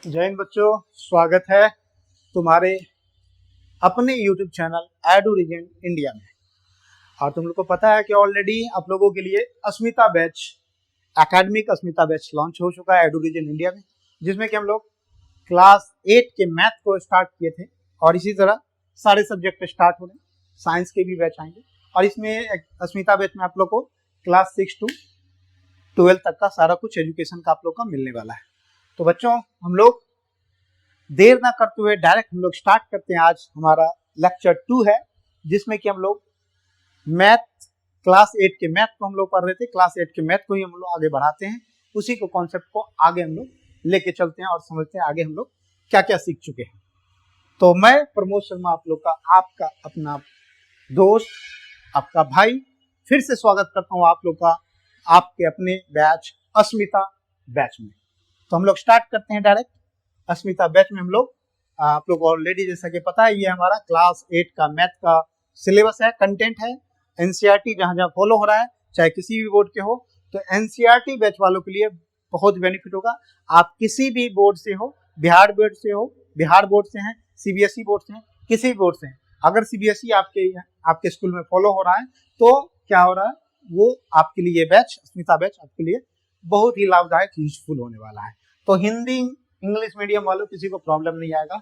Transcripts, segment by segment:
जय हिंद बच्चों, स्वागत है तुम्हारे अपने YouTube चैनल एडुरीजन इंडिया में। और तुम लोग को पता है कि ऑलरेडी आप लोगों के लिए अस्मिता बैच, एकेडमिक अस्मिता बैच लॉन्च हो चुका है एडुरीजन इंडिया में, जिसमें कि हम लोग क्लास 8 के मैथ को स्टार्ट किए थे और इसी तरह सारे सब्जेक्ट स्टार्ट हो रहे हैं। साइंस के भी बैच आएंगे और इसमें अस्मिता बैच में आप लोग को क्लास 6 to 12 तक का सारा कुछ एजुकेशन का आप लोग का मिलने वाला है। तो बच्चों, हम लोग देर ना करते हुए डायरेक्ट हम लोग स्टार्ट करते हैं। आज हमारा लेक्चर 2 है, जिसमें कि हम लोग मैथ क्लास 8 के मैथ को हम लोग पढ़ रहे थे। क्लास 8 के मैथ को ही हम लोग आगे बढ़ाते हैं, उसी को कॉन्सेप्ट को आगे हम लोग लेके चलते हैं और समझते हैं आगे हम लोग क्या क्या सीख चुके हैं। तो मैं प्रमोद शर्मा आप लोग का, आपका अपना दोस्त, आपका भाई, फिर से स्वागत करता हूँ आप लोग का आपके अपने बैच अस्मिता बैच में। तो हम लोग स्टार्ट करते हैं डायरेक्ट अस्मिता बैच में। हम लोग आप लोग ऑलरेडी जैसा कि पता है, ये हमारा क्लास 8 का मैथ का सिलेबस है, कंटेंट है। एनसीईआरटी जहाँ जहाँ फॉलो हो रहा है, चाहे किसी भी बोर्ड के हो, तो एनसीईआरटी बैच वालों के लिए बहुत बेनिफिट होगा। आप किसी भी बोर्ड से हो, बिहार बोर्ड से हो, बिहार बोर्ड से हैं, सीबीएसई बोर्ड से हैं, किसी भी बोर्ड से हैं, अगर सीबीएसई आपके स्कूल में फॉलो हो रहा है तो क्या हो रहा है, वो आपके लिए बैच, अस्मिता बैच आपके लिए बहुत ही लाभदायक, यूजफुल होने वाला है। तो हिंदी इंग्लिश मीडियम वालों किसी को प्रॉब्लम नहीं आएगा,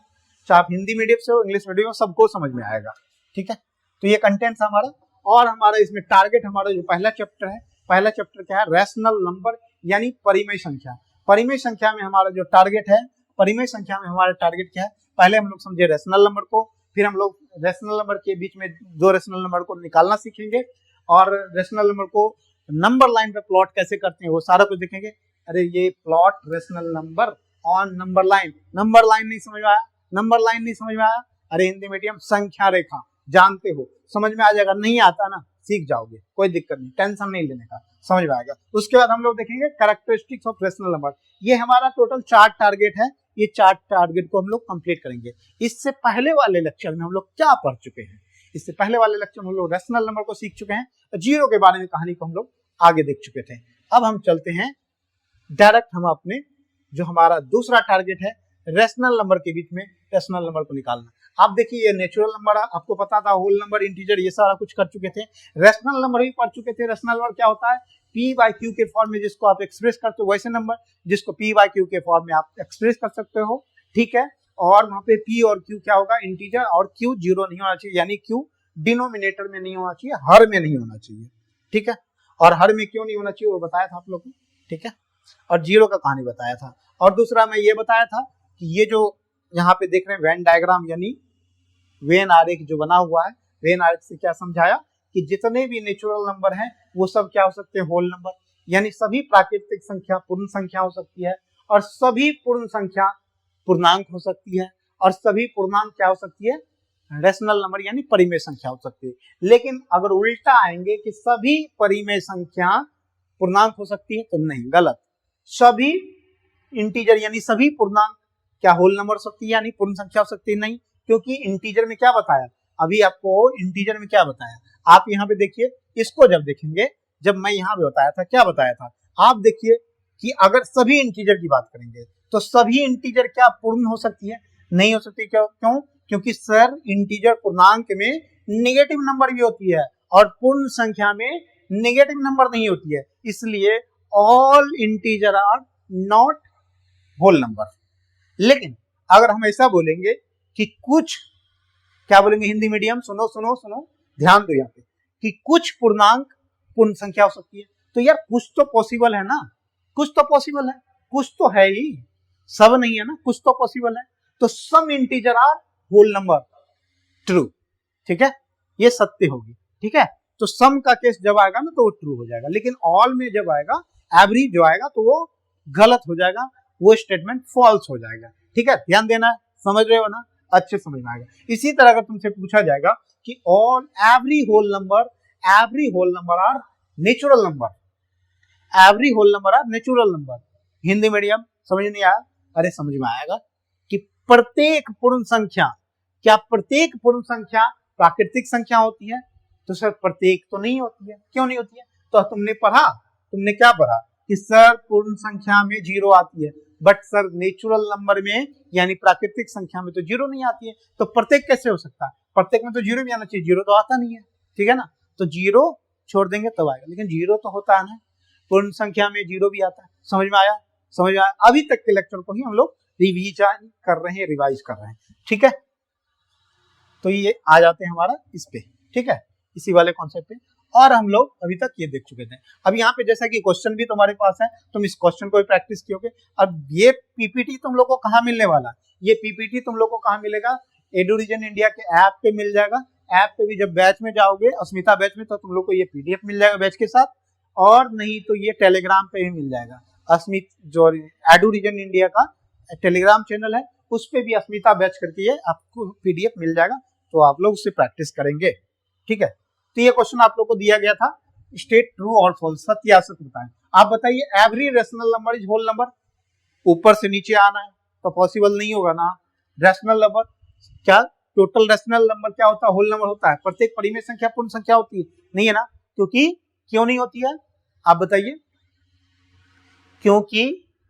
चाहे आप हिंदी मीडियम से हो, इंग्लिश मीडियम, सबको समझ में आएगा। ठीक है, तो ये कंटेंट हमारा। और हमारा इसमें टारगेट, हमारा जो पहला चैप्टर है, पहला चैप्टर क्या है, रैशनल नंबर यानी परिमेय संख्या। परिमेय संख्या में हमारा जो टारगेट है, परिमेय संख्या में हमारा टारगेट क्या है, पहले हम लोग समझे रैशनल नंबर को, फिर हम लोग रैशनल नंबर के बीच में दो रैशनल नंबर को निकालना सीखेंगे और रैशनल नंबर को नंबर लाइन पे प्लॉट कैसे करते हैं वो सारा कुछ देखेंगे। अरे ये plot rational number on number line, number line नहीं समझ में आया, नंबर लाइन नहीं समझ में आया, अरे हिंदी मीडियम संख्या रेखा जानते हो, समझ में आ जाएगा। नहीं आता ना, सीख जाओगे, कोई दिक्कत नहीं, टेंशन नहीं लेने का, समझ में आएगा। उसके बाद हम लोग देखेंगे कैरेक्टरिस्टिक्स ऑफ रैशनल नंबर। ये हमारा टोटल 4 टारगेट है, ये 4 टारगेट को हम लोग कंप्लीट करेंगे। इससे पहले वाले लेक्चर में हम लोग क्या पढ़ चुके हैं, इससे पहले वाले लेक्चर में हम लोग रैशनल नंबर को सीख चुके हैं, जीरो के बारे में कहानी को हम लोग आगे देख चुके थे। अब हम चलते हैं डायरेक्ट, हम अपने जो हमारा दूसरा टारगेट है, रैशनल नंबर के बीच में रैशनल नंबर को निकालना। आप देखिए, ये नेचुरल नंबर आपको पता था, होल नंबर, इंटीजर, ये सारा कुछ कर चुके थे। रैशनल नंबर भी पढ़ चुके थे। रैशनल नंबर क्या होता है, पी बाई क्यू के फॉर्म में जिसको आप एक्सप्रेस करते हो, वैसे नंबर जिसको पी बाई क्यू के फॉर्म में आप एक्सप्रेस कर सकते हो। ठीक है, और वहां पे पी और क्यू क्या होगा, इंटीजर, और क्यू जीरो नहीं होना चाहिए, यानी क्यू डिनोमिनेटर में नहीं होना चाहिए, हर में नहीं होना चाहिए। ठीक है, और हर में क्यों नहीं होना चाहिए वो बताया था आप लोग को। ठीक है, और जीरो का कहानी बताया था। और दूसरा मैं ये बताया था कि ये जो यहाँ पे देख रहे हैं वेन डायग्राम यानी वेन आरेख जो बना हुआ है, वेन आरेख से क्या समझाया कि जितने भी नेचुरल नंबर हैं वो सब क्या हो सकते हैं, होल नंबर, यानी सभी प्राकृतिक संख्या पूर्ण संख्या हो सकती है, और सभी पूर्ण संख्या पूर्णांक हो सकती है, और सभी पूर्णांक क्या हो सकती है, रैशनल नंबर यानी परिमेय संख्या हो सकती है। लेकिन अगर उल्टा आएंगे कि सभी परिमेय संख्या पूर्णांक हो सकती है, तो नहीं, गलत। सभी इंटीजर यानी सभी पूर्णांक क्या होल नंबर हो सकती है, यानी पूर्ण संख्या हो सकती है, नहीं, क्योंकि इंटीजर में क्या बताया, अभी आपको इंटीजर में क्या बताया, आप यहाँ पे देखिए, इसको जब देखेंगे, जब मैं यहाँ पे बताया था, क्या बताया था, आप देखिए कि अगर सभी इंटीजर की बात करेंगे तो सभी इंटीजर क्या पूर्ण हो सकती है, नहीं हो सकती। क्यों? क्योंकि सर इंटीजर पूर्णांक में नेगेटिव नंबर भी होती है और पूर्ण संख्या में नेगेटिव नंबर नहीं होती है, इसलिए all integer are not whole number. लेकिन अगर हम ऐसा बोलेंगे कि कुछ, क्या बोलेंगे हिंदी मीडियम, सुनो सुनो सुनो, ध्यान दो यहाँ पे, कि कुछ पूर्णांक पूर्ण संख्या हो सकती है, तो यार कुछ तो पॉसिबल है ना, कुछ तो पॉसिबल है, कुछ तो है ही, सब नहीं है ना, कुछ तो पॉसिबल है। तो some integer are whole number, true. ठीक है, ये सत्य होगी। ठीक है, तो सम का केस जब आएगा ना तो वो ट्रू हो जाएगा, लेकिन ऑल में जब आएगा, एवरेज जो आएगा तो वो गलत हो जाएगा, वो स्टेटमेंट फॉल्स हो जाएगा। ठीक है, ध्यान देना, समझ रहे हो ना, अच्छे समझ में आएगा। इसी तरह अगर तुमसे पूछा जाएगा कि all every whole number are natural number, every whole number are natural number, Hindi medium समझ नहीं आया, अरे समझ में आएगा कि प्रत्येक पूर्ण संख्या, क्या प्रत्येक पूर्ण संख्या प्राकृतिक संख्या होती है, तो सर प्रत्येक तो नहीं होती है। क्यों नहीं होती है, तो तुमने पढ़ा, तुमने क्या पढ़ा कि सर पूर्ण संख्या में जीरो आती है, बट सर नेचुरल नंबर में यानी प्राकृतिक संख्या में तो जीरो नहीं आती है, तो प्रत्येक कैसे हो सकता है? प्रत्येक में तो जीरो भी आना चाहिए, जीरो तो आता नहीं है, ठीक है ना, तो जीरो छोड़ देंगे तब आएगा, लेकिन जीरो तो होता है ना, पूर्ण संख्या में जीरो भी आता है। समझ में आया? समझ में आया? अभी तक के लेक्चर को ही हम लोग रिवीजन कर रहे हैं, रिवाइज कर रहे हैं, ठीक है। तो ये आ जाते हैं हमारा इस पे, ठीक है, इसी वाले कॉन्सेप्ट पे, और हम लोग अभी तक ये देख चुके थे। अब यहाँ पे जैसा कि क्वेश्चन भी तुम्हारे पास है, तुम इस क्वेश्चन को भी प्रैक्टिस कियोगे। अब ये पीपीटी तुम लोग को कहाँ मिलने वाला है? ये पीपीटी तुम लोग को कहाँ मिलेगा? एडुरीजन इंडिया के ऐप पे मिल जाएगा। ऐप पे भी जब बैच में जाओगे, अस्मिता बैच में, तो तुम लोग को ये पीडीएफ मिल जाएगा बैच के साथ, और नहीं तो ये टेलीग्राम पे भी मिल जाएगा। अस्मित जो एडुरीजन इंडिया का टेलीग्राम चैनल है, उस पे भी अस्मिता बैच करती है, आपको पीडीएफ मिल जाएगा, तो आप लोग उससे प्रैक्टिस करेंगे, ठीक है। तो ये क्वेश्चन आप लोग को दिया गया था, स्टेट ट्रू और फॉल्स, सत्य या असत्य बताएं। आप बताइए every rational number is whole number, ऊपर से नीचे आना है तो पॉसिबल नहीं होगा ना। रैशनल नंबर क्या, टोटल रैशनल नंबर क्या होता है? होल नंबर होता है। प्रत्येक परिमेय संख्या पूर्ण संख्या होती है? नहीं है ना, क्योंकि क्यों नहीं होती है आप बताइए? क्योंकि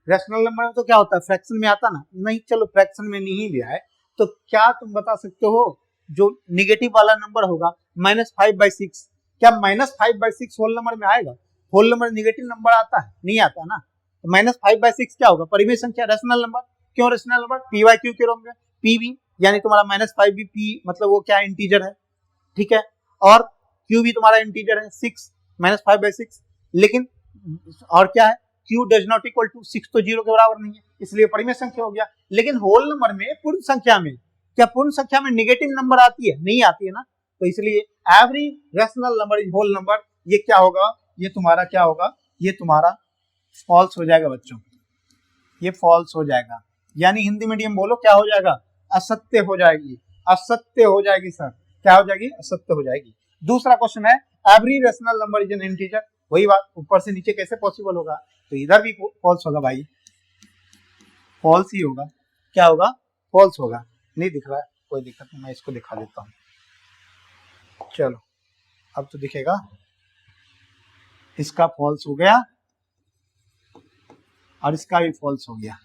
रैशनल नंबर में तो क्या होता है, फ्रैक्शन में आता ना, नहीं, चलो फ्रैक्शन में नहीं भी आए तो क्या तुम बता सकते हो जो निगेटिव वाला नंबर होगा -5/6, क्या -5/6 होल नंबर में आएगा? होल नंबर निगेटिव नंबर आता है? नहीं आता ना, तो -5/6 क्या होगा? परिमेय संख्या, रैशनल नंबर। क्यों rational number? P by q के रूप में, पी भी यानी तुम्हारा -5 भी पी मतलब वो क्या इंटीजर है, ठीक है, और क्यू भी तुम्हारा इंटीजर है 6, -5/6, लेकिन और क्या है, q does not equal to 6, तो जीरो के बराबर नहीं है, इसलिए परिमेय संख्या हो गया। लेकिन होल नंबर में, पूर्ण संख्या में, क्या पूर्ण संख्या में निगेटिव नंबर आती है? नहीं आती है ना, तो इसलिए every rational number is whole number, ये क्या होगा, ये तुम्हारा क्या होगा, ये तुम्हारा फॉल्स हो जाएगा बच्चों, ये फॉल्स हो जाएगा, यानी हिंदी मीडियम बोलो क्या हो जाएगा? असत्य हो जाएगी, असत्य हो जाएगी सर, क्या हो जाएगी? असत्य हो जाएगी। दूसरा क्वेश्चन है every rational number is an integer, वही बात, ऊपर से नीचे कैसे पॉसिबल होगा, तो इधर भी फॉल्स होगा भाई, फॉल्स ही होगा, क्या होगा? फॉल्स होगा। नहीं दिख रहा है, कोई दिक्कत नहीं, मैं इसको दिखा देता हूँ, चलो अब तो दिखेगा, इसका फॉल्स हो गया और इसका भी फॉल्स हो गया,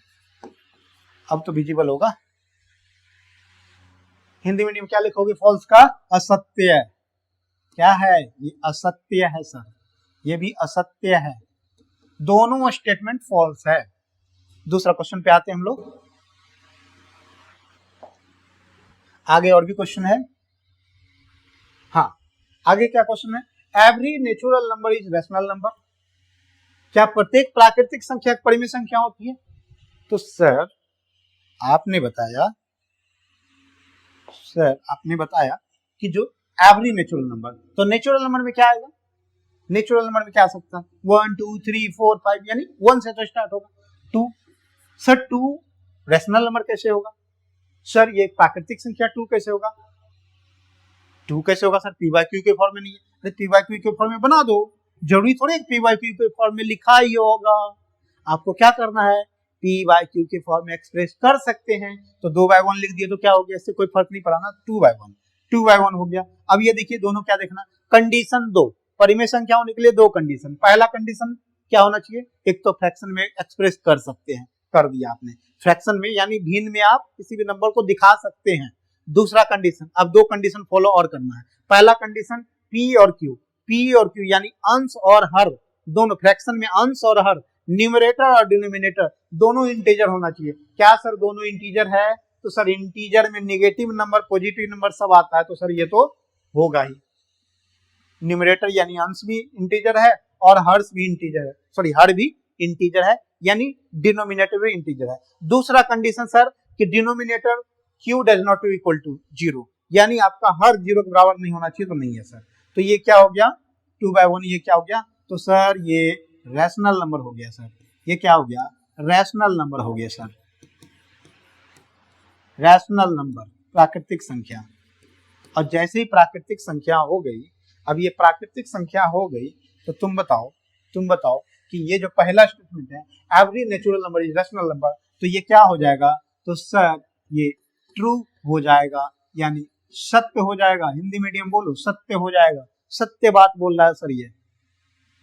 अब तो विजिबल होगा। हिंदी मीडियम क्या लिखोगे? फॉल्स का असत्य, क्या है ये? असत्य है सर, ये भी असत्य है, दोनों स्टेटमेंट फॉल्स है। दूसरा क्वेश्चन पे आते हैं हम लोग, आगे और भी क्वेश्चन है। हाँ, आगे क्या क्वेश्चन है? Every natural number is rational number, क्या प्रत्येक प्राकृतिक संख्या परिमेय संख्या होती है? तो सर आपने बताया कि जो एवरी नेचुरल नंबर, तो नेचुरल नंबर में क्या आएगा? नेचुरल नंबर में क्या आ सकता है? 1 2 3 4 5, यानी 1 से तो स्टार्ट होगा। 2, सर 2 रैशनल नंबर कैसे होगा? सर ये प्राकृतिक संख्या 2 कैसे होगा? 2 कैसे होगा सर? पी बाई क्यू के फॉर्म में नहीं है, अरे पी बाई क्यू के फॉर्म में बना दो, जरूरी थोड़ी पी बाई क्यू के फॉर्म में लिखा ही होगा, आपको क्या करना है, पी बाई क्यू के फॉर्म में एक्सप्रेस कर सकते हैं, तो 2/1 लिख दिए तो क्या हो गया, इससे कोई फर्क नहीं पड़ा ना, 2/1 हो गया। अब ये देखिए दोनों क्या देखना, कंडीशन 2, परिमेय संख्या होने के लिए 2 कंडीशन, पहला कंडीशन क्या होना चाहिए, एक तो फ्रैक्शन में एक्सप्रेस कर सकते हैं, कर दिया आपने, फ्रैक्शन में यानी भिन्न में आप किसी भी नंबर को दिखा सकते हैं। दूसरा कंडीशन, अब 2 कंडीशन फॉलो और करना है। पहला कंडीशन पी और क्यू यानी अंश और हर, दोनों फ्रैक्शन में अंश और हर, न्यूमरेटर और डिनोमिनेटर दोनों इंटीजर होना चाहिए। क्या सर दोनों इंटीजर है? तो सर इंटीजर में नेगेटिव नंबर पॉजिटिव नंबर सब आता है, तो सर ये तो होगा ही, न्यूमरेटर यानी अंश भी इंटीजर है और हर्ष भी इंटीजर है, सॉरी हर भी इंटीजर है, यानी डिनोमिनेटर भी इंटीजर है। दूसरा कंडीशन सर कि denominator q does not equal to 0, यानी आपका हर 0 के बराबर नहीं होना चाहिए, तो नहीं है सर, तो ये क्या हो गया 2/1, ये क्या हो गया, तो सर ये रैशनल नंबर हो गया सर, ये क्या हो गया, रैशनल नंबर हो गया सर, रैशनल नंबर प्राकृतिक संख्या। और जैसे ही प्राकृतिक संख्या हो गई, अब ये प्राकृतिक संख्या हो गई, तो तुम बताओ कि ये जो पहला स्टेटमेंट है every natural number is rational number, तो ये क्या हो जाएगा, तो सर ये ट्रू हो जाएगा, यानी सत्य हो जाएगा, हिंदी मीडियम बोलो सत्य हो जाएगा, सत्य बात बोल रहा है सर ये।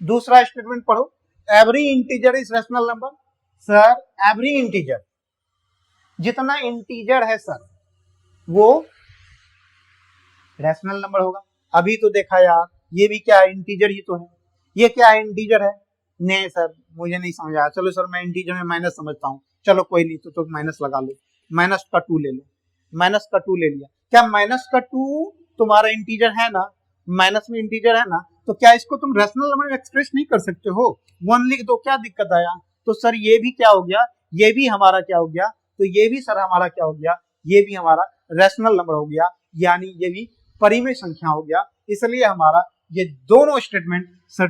दूसरा स्टेटमेंट पढ़ो, every integer is rational number, sir every integer, जितना इंटीजर है सर वो रैशनल नंबर होगा। अभी तो देखा यार, ये भी क्या है, इंटीजर ही तो है। ये क्या है, इंटीजर है। नहीं सर मुझे नहीं समझ आया, चलो सर मैं इंटीजर में माइनस समझता हूँ, चलो कोई नहीं, तो माइनस लगा लो, माइनस का 2 ले लो, माइनस का 2 ले लिया। क्या माइनस का 2 तुम्हारा इंटीजर है ना, माइनस में इंटीजर है ना, तो क्या इसको तुम रैशनल नंबर में एक्सप्रेस नहीं कर सकते हो, 1 लिख दो, क्या दिक्कत आया। तो सर ये भी क्या हो गया, ये भी हमारा क्या हो गया, तो ये भी सर हमारा क्या हो गया, ये भी हमारा रैशनल नंबर हो गया, यानी ये भी परिमेय संख्या हो गया। इसलिए हमारा ये दोनों स्टेटमेंट सर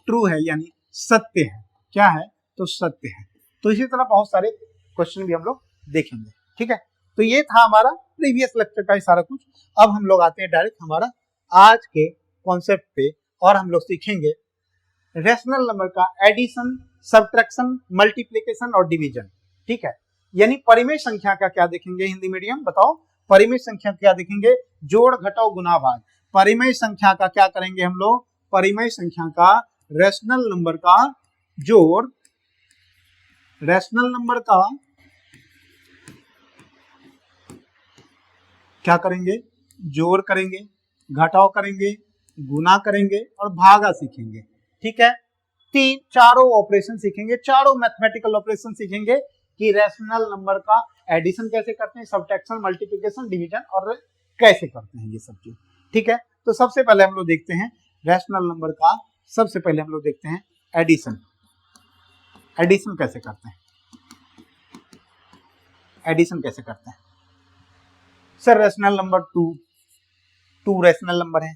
ट्रू है यानी सत्य है। क्या है, तो सत्य है। तो इसी तरह बहुत सारे क्वेश्चन भी हम लोग देखेंगे, ठीक है। तो ये था हमारा प्रीवियस लेक्चर का सारा कुछ। अब हम लोग आते हैं डायरेक्ट हमारा आज के कॉन्सेप्ट पे, और हम लोग सीखेंगे रैशनल नंबर का एडिशन, सब्ट्रैक्शन, मल्टीप्लिकेशन और डिवीजन, ठीक है। यानी परिमेय संख्या का क्या देखेंगे हिंदी मीडियम, बताओ परिमेय संख्या क्या देखेंगे, जोड़ घटाओ गुना भाग। परिमेय संख्या का क्या करेंगे हम लोग, परिमेय संख्या का रैशनल नंबर का जोड़, रैशनल नंबर का क्या करेंगे, जोड़ करेंगे, घटाव करेंगे, गुना करेंगे और भागा सीखेंगे, ठीक है। चारों ऑपरेशन सीखेंगे, चारों मैथमेटिकल ऑपरेशन सीखेंगे कि रैशनल नंबर का एडिशन कैसे करते हैं, सब्ट्रैक्शन, मल्टीप्लिकेशन, डिवीजन और कैसे करते हैं ये सब चीज, ठीक है। तो सबसे पहले हम लोग देखते हैं रैशनल नंबर का, सबसे पहले हम लोग देखते हैं एडिशन। एडिशन कैसे करते हैं, एडिशन कैसे करते हैं sir. Rational number 2 rational number है,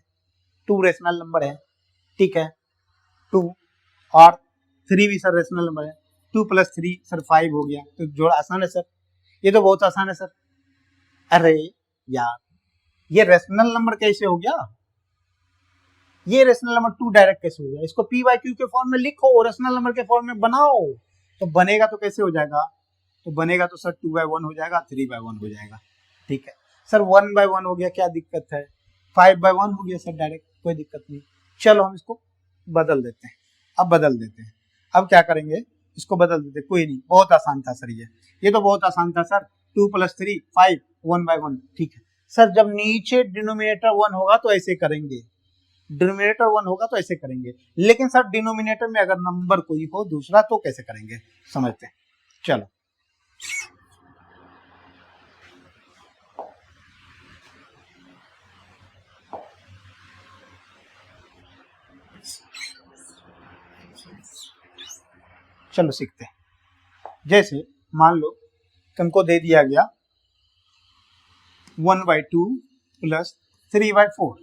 2 रैशनल नंबर है, ठीक है। 2 और 3 भी सर रैशनल नंबर है, 2 + 3 सर 5 हो गया, तो जोड़ आसान है सर, ये तो बहुत आसान है सर। अरे यार ये रैशनल नंबर कैसे हो गया, ये रैशनल नंबर 2 डायरेक्ट कैसे हो गया, इसको p/q के फॉर्म में लिखो, रैशनल नंबर के फॉर्म में बनाओ, तो बनेगा तो कैसे हो जाएगा, तो बनेगा तो सर 2/1 हो जाएगा, 3/1 हो जाएगा, ठीक है। सर 1/1 हो गया, क्या दिक्कत है, 5/1 हो गया सर डायरेक्ट, कोई दिक्कत नहीं। चलो हम इसको बदल देते हैं, अब बदल देते हैं, अब क्या करेंगे, इसको बदल देते हैं, कोई नहीं, बहुत आसान था सर, ये तो बहुत आसान था सर। 2 + 3 5, 1/1, ठीक है। सर जब नीचे डिनोमिनेटर 1 होगा तो ऐसे करेंगे, डिनोमिनेटर 1 होगा तो ऐसे करेंगे, लेकिन सर डिनोमिनेटर में अगर नंबर कोई हो दूसरा तो कैसे करेंगे, समझते हैं, चलो। चलो सीखते हैं। जैसे मान लो तुमको दे दिया गया 1/2 + 3/4,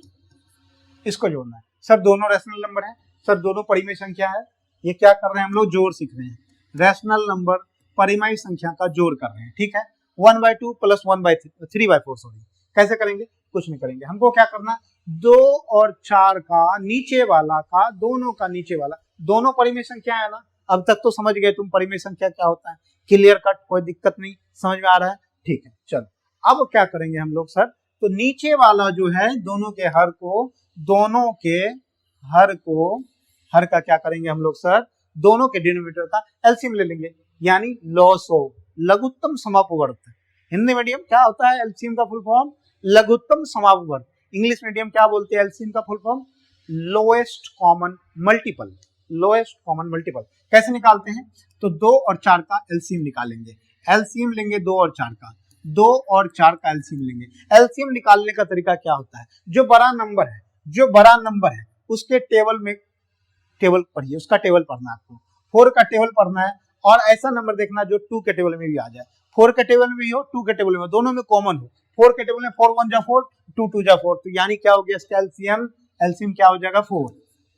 इसको जोड़ना है सर, दोनों रैशनल नंबर है सर, दोनों परिमेय संख्या है, ये क्या कर रहे हैं हम लोग, जोड़ सीख रहे हैं, रैशनल नंबर परिमेय संख्या का जोड़ कर रहे हैं, ठीक है। 1/2 + 3/4 सॉरी, कैसे करेंगे, कुछ नहीं करेंगे, हमको क्या करना, 2 और 4 का नीचे वाला का, दोनों का नीचे वाला, दोनों परिमेय संख्या है ना, अब तक तो समझ गए तुम परिमेय संख्या क्या होता है, क्लियर कट, कोई दिक्कत नहीं, समझ में आ रहा है, ठीक है। चलो अब क्या करेंगे हम लोग सर, तो नीचे वाला जो है दोनों के हर को, दोनों के हर का क्या करेंगे हम लोग सर, दोनों के डिनोमिनेटर का एलसीएम ले लेंगे, यानी लॉसो, लघुत्तम समापवर्त। हिंदी मीडियम क्या होता है एलसीएम का फुल फॉर्म, लघुत्तम समापवर्त। इंग्लिश मीडियम क्या बोलते हैं एलसीएम का full form, lowest common multiple. Lowest common multiple कैसे निकालते हैं, तो 2 और 4 का एलसीएम निकालेंगे, एलसीएम लेंगे 2 और 4 का, 2 और 4 का एलसीएम लेंगे। एलसीएम निकालने का तरीका क्या होता है, जो बड़ा नंबर है उसके टेबल में, टेबल पढ़िए, उसका टेबल पढ़ना है आपको, 4 का टेबल पढ़ना है, और ऐसा नंबर देखना जो 2 के टेबल में भी आ जाए, 4 के टेबल में भी हो, 2 के टेबल में, दोनों में कॉमन हो। 4 के टेबल में 4 1 जा 4, 2 2 जा 4, तो यानी क्या हो गया इसका एलसीएम, एलसीएम क्या हो जाएगा 4,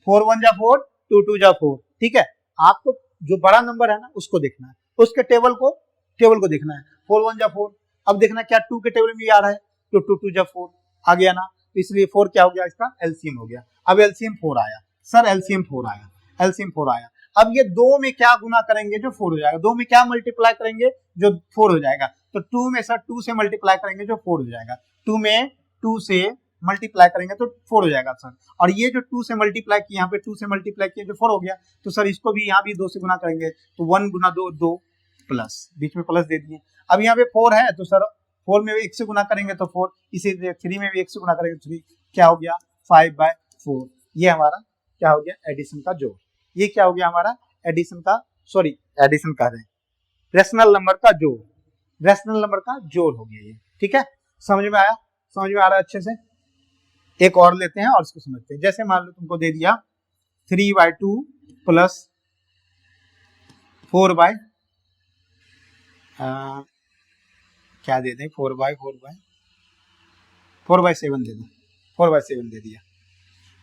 4 1 जा 4, 2 2 जा 4, ठीक है। आपको जो बड़ा नंबर है ना उसको देखना है, उसके टेबल को देखना है, 4 1 जा 4, अब देखना क्या 2 के टेबल में भी आ रहा है, तो 2 2 जा 4 आ गया ना, इसलिए 4 क्या हो गया, इसका एलसीएम हो गया। अब एलसीएम 4 आया सर, एलसीएम 4 आया, एलसीएम 4 आया। अब ये 2 में क्या गुना करेंगे जो 4 हो जाएगा, 2 में क्या मल्टीप्लाई करेंगे जो 4 हो जाएगा, तो 2 में सर 2 से मल्टीप्लाई करेंगे जो 4 हो जाएगा, 2 में 2 से मल्टीप्लाई करेंगे तो 4 हो जाएगा सर। और ये जो 2 से मल्टीप्लाई किया, यहाँ पे 2 से मल्टीप्लाई किया जो 4 हो गया, तो सर इसको भी यहाँ भी 2 से गुना करेंगे तो 1 गुना 2 2 प्लस, बीच में प्लस दे दिए। अब यहाँ पे 4 है तो सर 4 में भी 1 से गुना करेंगे तो 4, इसी 3 में भी 1 से गुना करेंगे तो 3, क्या हो गया 5/4। ये हमारा क्या हो गया एडिशन का जोड़। ये क्या हो गया हमारा एडिशन का, सॉरी एडिशन कह रहे हैं, रेशनल नंबर का जोड़, रेशनल नंबर का जोड़ हो गया ये। ठीक है, समझ में आया, समझ में आ रहा है अच्छे से। एक और लेते हैं और इसको समझते हैं। जैसे मान लो तुमको दे दिया 3/2 प्लस 4 क्या दे दें 4/7 दे दो, 4/7 दे दिया,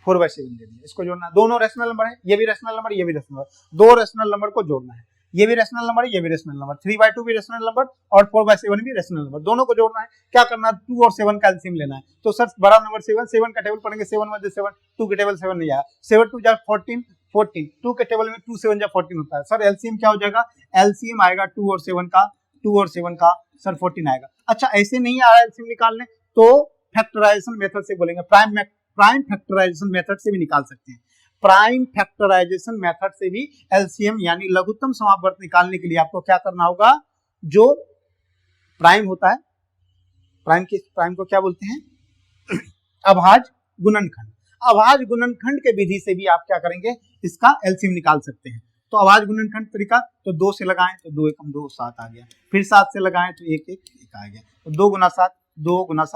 4/7 दे दिया। इसको जोड़ना, दोनों रेशनल नंबर है, ये भी रेशनल नंबर, ये भी रेशनल नंबर, दो रेशनल नंबर को जोड़ना है। ये भी रेशनल नंबर है, ये भी रेशनल नंबर, 3/2 भी रेशनल नंबर और 4/7 भी रेशनल नंबर, दोनों को जोड़ना है। क्या करना है 2 और 7 का एलसीएम लेना है। तो सर बड़ा नंबर 7 का टेबल पढ़ेंगे, 7 1 7, 2 के टेबल 7 नहीं आया, 7 2 जा 14, 2 के टेबल में 2 7 जा 14 होता है। सर एलसीएम क्या हो जाएगा, एलसीएम आएगा 2 और 7 का, 2 और 7 का सर 14 आएगा। अच्छा ऐसे नहीं आ रहा है एलसीएम निकालने तो फैक्टराइजेशन मेथड से बोलेंगे, प्राइम फैक्टराइजेशन मेथड से भी निकाल सकते हैं। प्राइम फैक्टराइजेशन मेथड से भी एलसीएम यानी लघुत्तम समापवर्त निकालने के लिए आपको क्या करना होगा, जो प्राइम होता है, प्राइम को क्या बोलते हैं अभाज्य गुणनखंड, अभाज्य गुणनखंड के विधि से भी आप क्या करेंगे इसका एलसीएम निकाल सकते हैं। तो अभाज्य गुणनखंड तरीका, तो 2 से लगाएं तो 2 एकम 2 7 आ गया, फिर 7 से लगाएं तो 1 1 1 आ गया, तो 2 गुना 7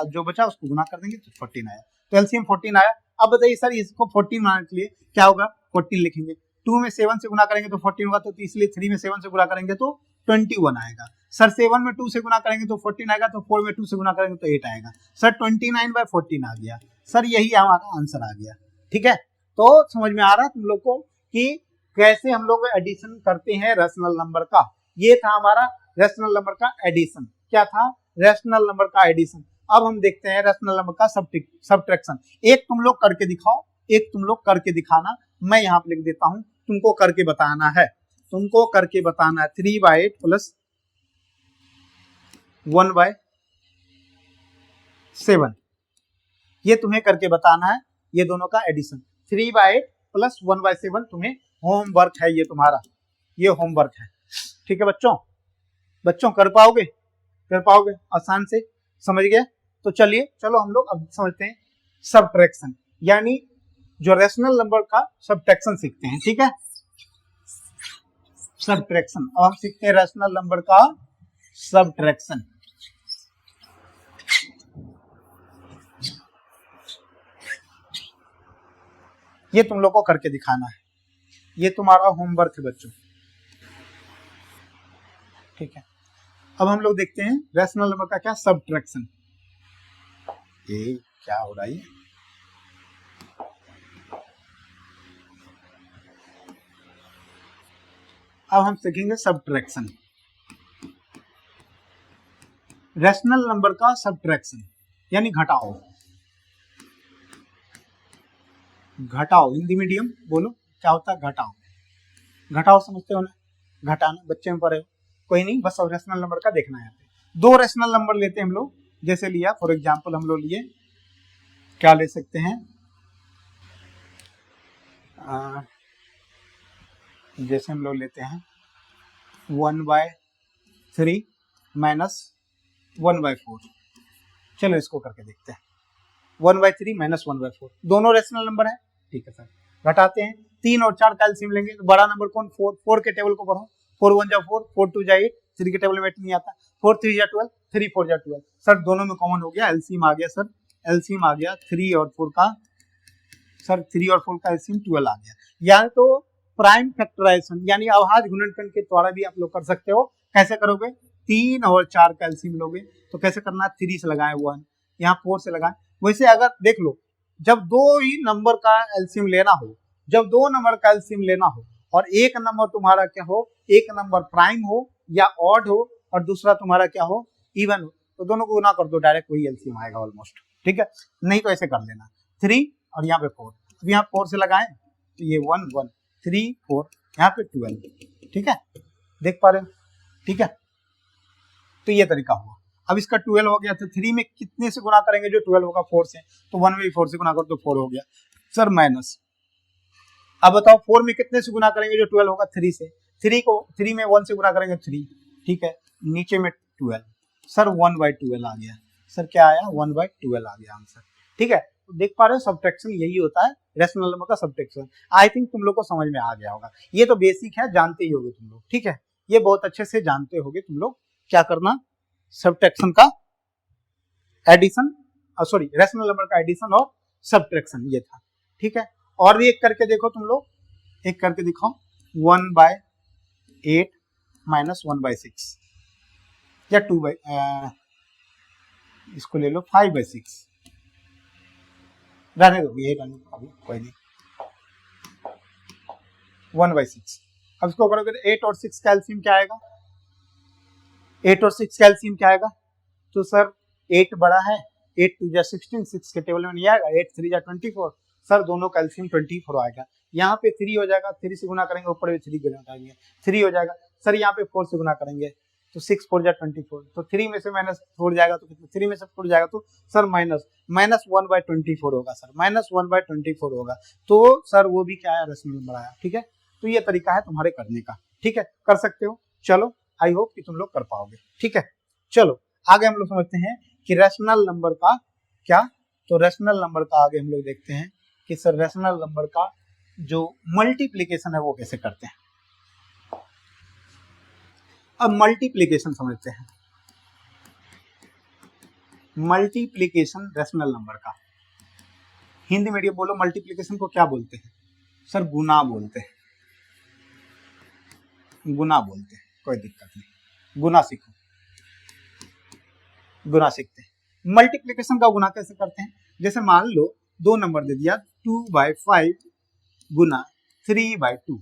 जो बचा उसको गुना कर देंगे तो 14 आया, तो एलसीएम 14 आया। अब बताइए सर इसको 14 बनाने के लिए क्या होगा, 14 लिखेंगे, 2 में 7 से गुना करेंगे तो 14 होगा, तो इसलिए 3 में 7 से गुना करेंगे तो 21 आएगा। सर 7 में 2 से गुना करेंगे तो 14 आएगा, तो 4 में 2 से गुना करेंगे तो 8 आएगा। सर 29/14 आ गया। सर यही हमारा आंसर आ गया। ठीक है, तो समझ में आ रहा है तुम लोग को कि कैसे हम लोग एडिशन करते हैं रेशनल नंबर का। ये था हमारा रेशनल नंबर का एडिशन। क्या था, रेशनल नंबर का एडिशन। अब हम देखते हैं रेशनल नंबर का सब्ट्रैक्शन। एक तुम लोग करके दिखाओ, एक तुम लोग करके दिखाना, मैं यहाँ पे लिख देता हूं, तुमको करके बताना है, तुमको करके बताना है 3/8 प्लस 1/7, ये तुम्हें करके बताना है, ये दोनों का एडिशन 3/8 प्लस 1/7 तुम्हें होमवर्क है, ये तुम्हारा ये होमवर्क है। ठीक है बच्चों, बच्चों कर पाओगे, कर पाओगे, आसान से समझ गए। तो चलिए चलो हम लोग अब समझते हैं सब्ट्रैक्शन, यानी जो रेशनल नंबर का सब्ट्रैक्शन सीखते हैं। ठीक है, सब्ट्रैक्शन, अब हम सीखते हैं रेशनल नंबर का सब्ट्रैक्शन। ये तुम लोग को करके दिखाना है, ये तुम्हारा होमवर्क है बच्चों। ठीक है, अब हम लोग देखते हैं रेशनल नंबर का क्या सब्ट्रैक्शन। ये क्या हो रहा है, अब हम सीखेंगे सब्ट्रैक्शन, रेशनल नंबर का सब्ट्रैक्शन यानी घटाओ। घटाओ हिंदी मीडियम बोलो क्या होता है, घटाओ। घटाओ समझते हो ना, घटाना बच्चे में पढ़े हो, कोई नहीं, बस अब रेशनल नंबर का देखना है। दो रेशनल नंबर लेते हैं हम लोग, जैसे लिया फॉर एग्जांपल हम लोग लिए, क्या ले सकते हैं, जैसे हम लोग लेते हैं 1/3 माइनस 1/4। चलो इसको करके देखते हैं, 1/3 माइनस 1/4, दोनों रेशनल नंबर है। ठीक है सर, घटाते हैं, 3 और 4 का एलसीएम लेंगे, तो बड़ा नंबर कौन, 4 के टेबल को पढ़ो, 4 1 जा 4, 4 2 जा 8, 3 के टेबल में 8 नहीं आता, 4 3 जा 12, 3 4 जा 12। सर दोनों में कॉमन हो गया, एलसीएम आ गया सर, एलसीएम आ गया 3 और 4 का, सर 3 और 4 का एलसीएम 12 आ गया। यानी तो प्राइम फैक्टराइजेशन यानी अभाज्य गुणनखंड के द्वारा भी आप लोग कर सकते हो। कैसे करोगे, 3 और 4 का एलसीएम लोगे तो कैसे करना है, 3 से लगाए 1, यहाँ 4 से लगाए। वैसे अगर देख लो, जब दो ही नंबर का एलसीएम लेना हो, जब दो नंबर का एलसीएम लेना हो और एक नंबर तुम्हारा क्या हो, एक नंबर प्राइम हो या ऑड हो और दूसरा तुम्हारा क्या हो, इवन हो, तो दोनों को गुना कर दो, डायरेक्ट वही एलसीएम आएगा ऑलमोस्ट। ठीक है, नहीं तो ऐसे कर लेना, 3 और यहाँ पे 4, अब यहाँ 4 से लगाएं तो ये 1 1, 3 4, यहाँ पे 12। ठीक है, देख पा रहे हो। ठीक है, तो ये तरीका हुआ। अब इसका 12 हो गया, तो 3 में कितने से गुना करेंगे जो 12 होगा 4 से, तो 1 में 4 से गुना करो तो 4 हो गया सर माइनस। अब बताओ 4 में कितने से गुना करेंगे जो 12 होगा 3 से, 3 में 1 से गुना करेंगे 3, ठीक है, नीचे में 12 सर 1/12 आ गया सर, क्या आया 1/12 आ गया आंसर, ठीक है। तो देख पा रहे हो सब्ट्रैक्शन यही होता है, रैशनल नंबर का सब्ट्रैक्शन। आई थिंक तुम लोग को समझ में आ गया होगा, ये तो बेसिक है, जानते ही होगे तुम लोग, ठीक है, ये बहुत अच्छे से जानते होगे तुम लोग क्या करना, सब्ट्रैक्शन का एडिशन, सॉरी रैशनल नंबर का एडिशन और सब्ट्रैक्शन ये था, ठीक है। और भी एक करके देखो तुम लोग, एक करके दिखाओ 1/8 माइनस 1/6 या 2 इसको ले लो 5/6, रहने दो ये रहने दो अभी कोई नहीं, 1/6। अब इसको करोगे तो 8 और 6 का एलसीएम क्या आएगा, 8 और 6 का एलसीएम क्या आएगा, तो सर 8 बड़ा है, 8 2 जा 16, 6 के टेबल में नहीं आएगा, 8 3 जा 24 सर, दोनों का एलसीएम 24 आएगा। यहाँ पे 3 हो जाएगा, 3 से गुना करेंगे ऊपर भी 3 गुना करेंगे 3 हो जाएगा सर, यहाँ पे 4 से गुना करेंगे तो 6 4 जा 24, तो 3 में से माइनस 4 जाएगा तो कितना, 3 में से 4 जाएगा तो सर माइनस 1/24 होगा सर, माइनस 1/24 होगा, तो सर वो भी क्या आया रैशनल नंबर आया, ठीक है। तो ये तरीका है तुम्हारे करने का, ठीक है, कर सकते हो। चलो आई होप कि तुम लोग कर पाओगे, ठीक है। चलो आगे हम लोग समझते हैं कि रैशनल नंबर का क्या, तो रैशनल नंबर का आगे हम लोग देखते हैं कि सर रैशनल नंबर का जो मल्टीप्लिकेशन है वो कैसे करते हैं। अब मल्टीप्लिकेशन समझते हैं, मल्टीप्लिकेशन रैशनल नंबर का, हिंदी मीडियम बोलो मल्टीप्लिकेशन को क्या बोलते हैं सर, गुना बोलते हैं, गुना बोलते हैं, कोई दिक्कत नहीं, गुना सीखो, गुना सीखते हैं। मल्टीप्लिकेशन का गुना कैसे करते हैं, जैसे मान लो 2 नंबर दे दिया 2/5 गुना 3/2,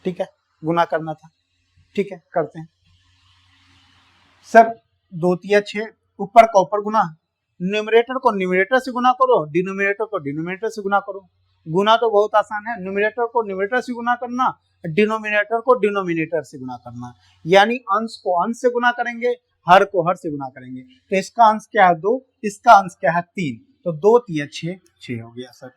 ठीक है, गुना करना था, ठीक है, करते हैं सर, 2 तिया 6, ऊपर का ऊपर गुना, न्यूमरेटर को न्यूमरेटर से गुना करो, डिनोमिनेटर को डिनोमिनेटर से गुना करो। गुना तो बहुत आसान है, न्यूमरेटर को न्यूमरेटर से गुना करना, डिनोमिनेटर को डिनोमिनेटर से गुना करना, यानी अंश को अंश से गुना करेंगे, हर को हर से गुना करेंगे, तो इसका अंश क्या है 2, इसका अंश क्या है 3, तो 2 तिया 6 6 हो गया सर,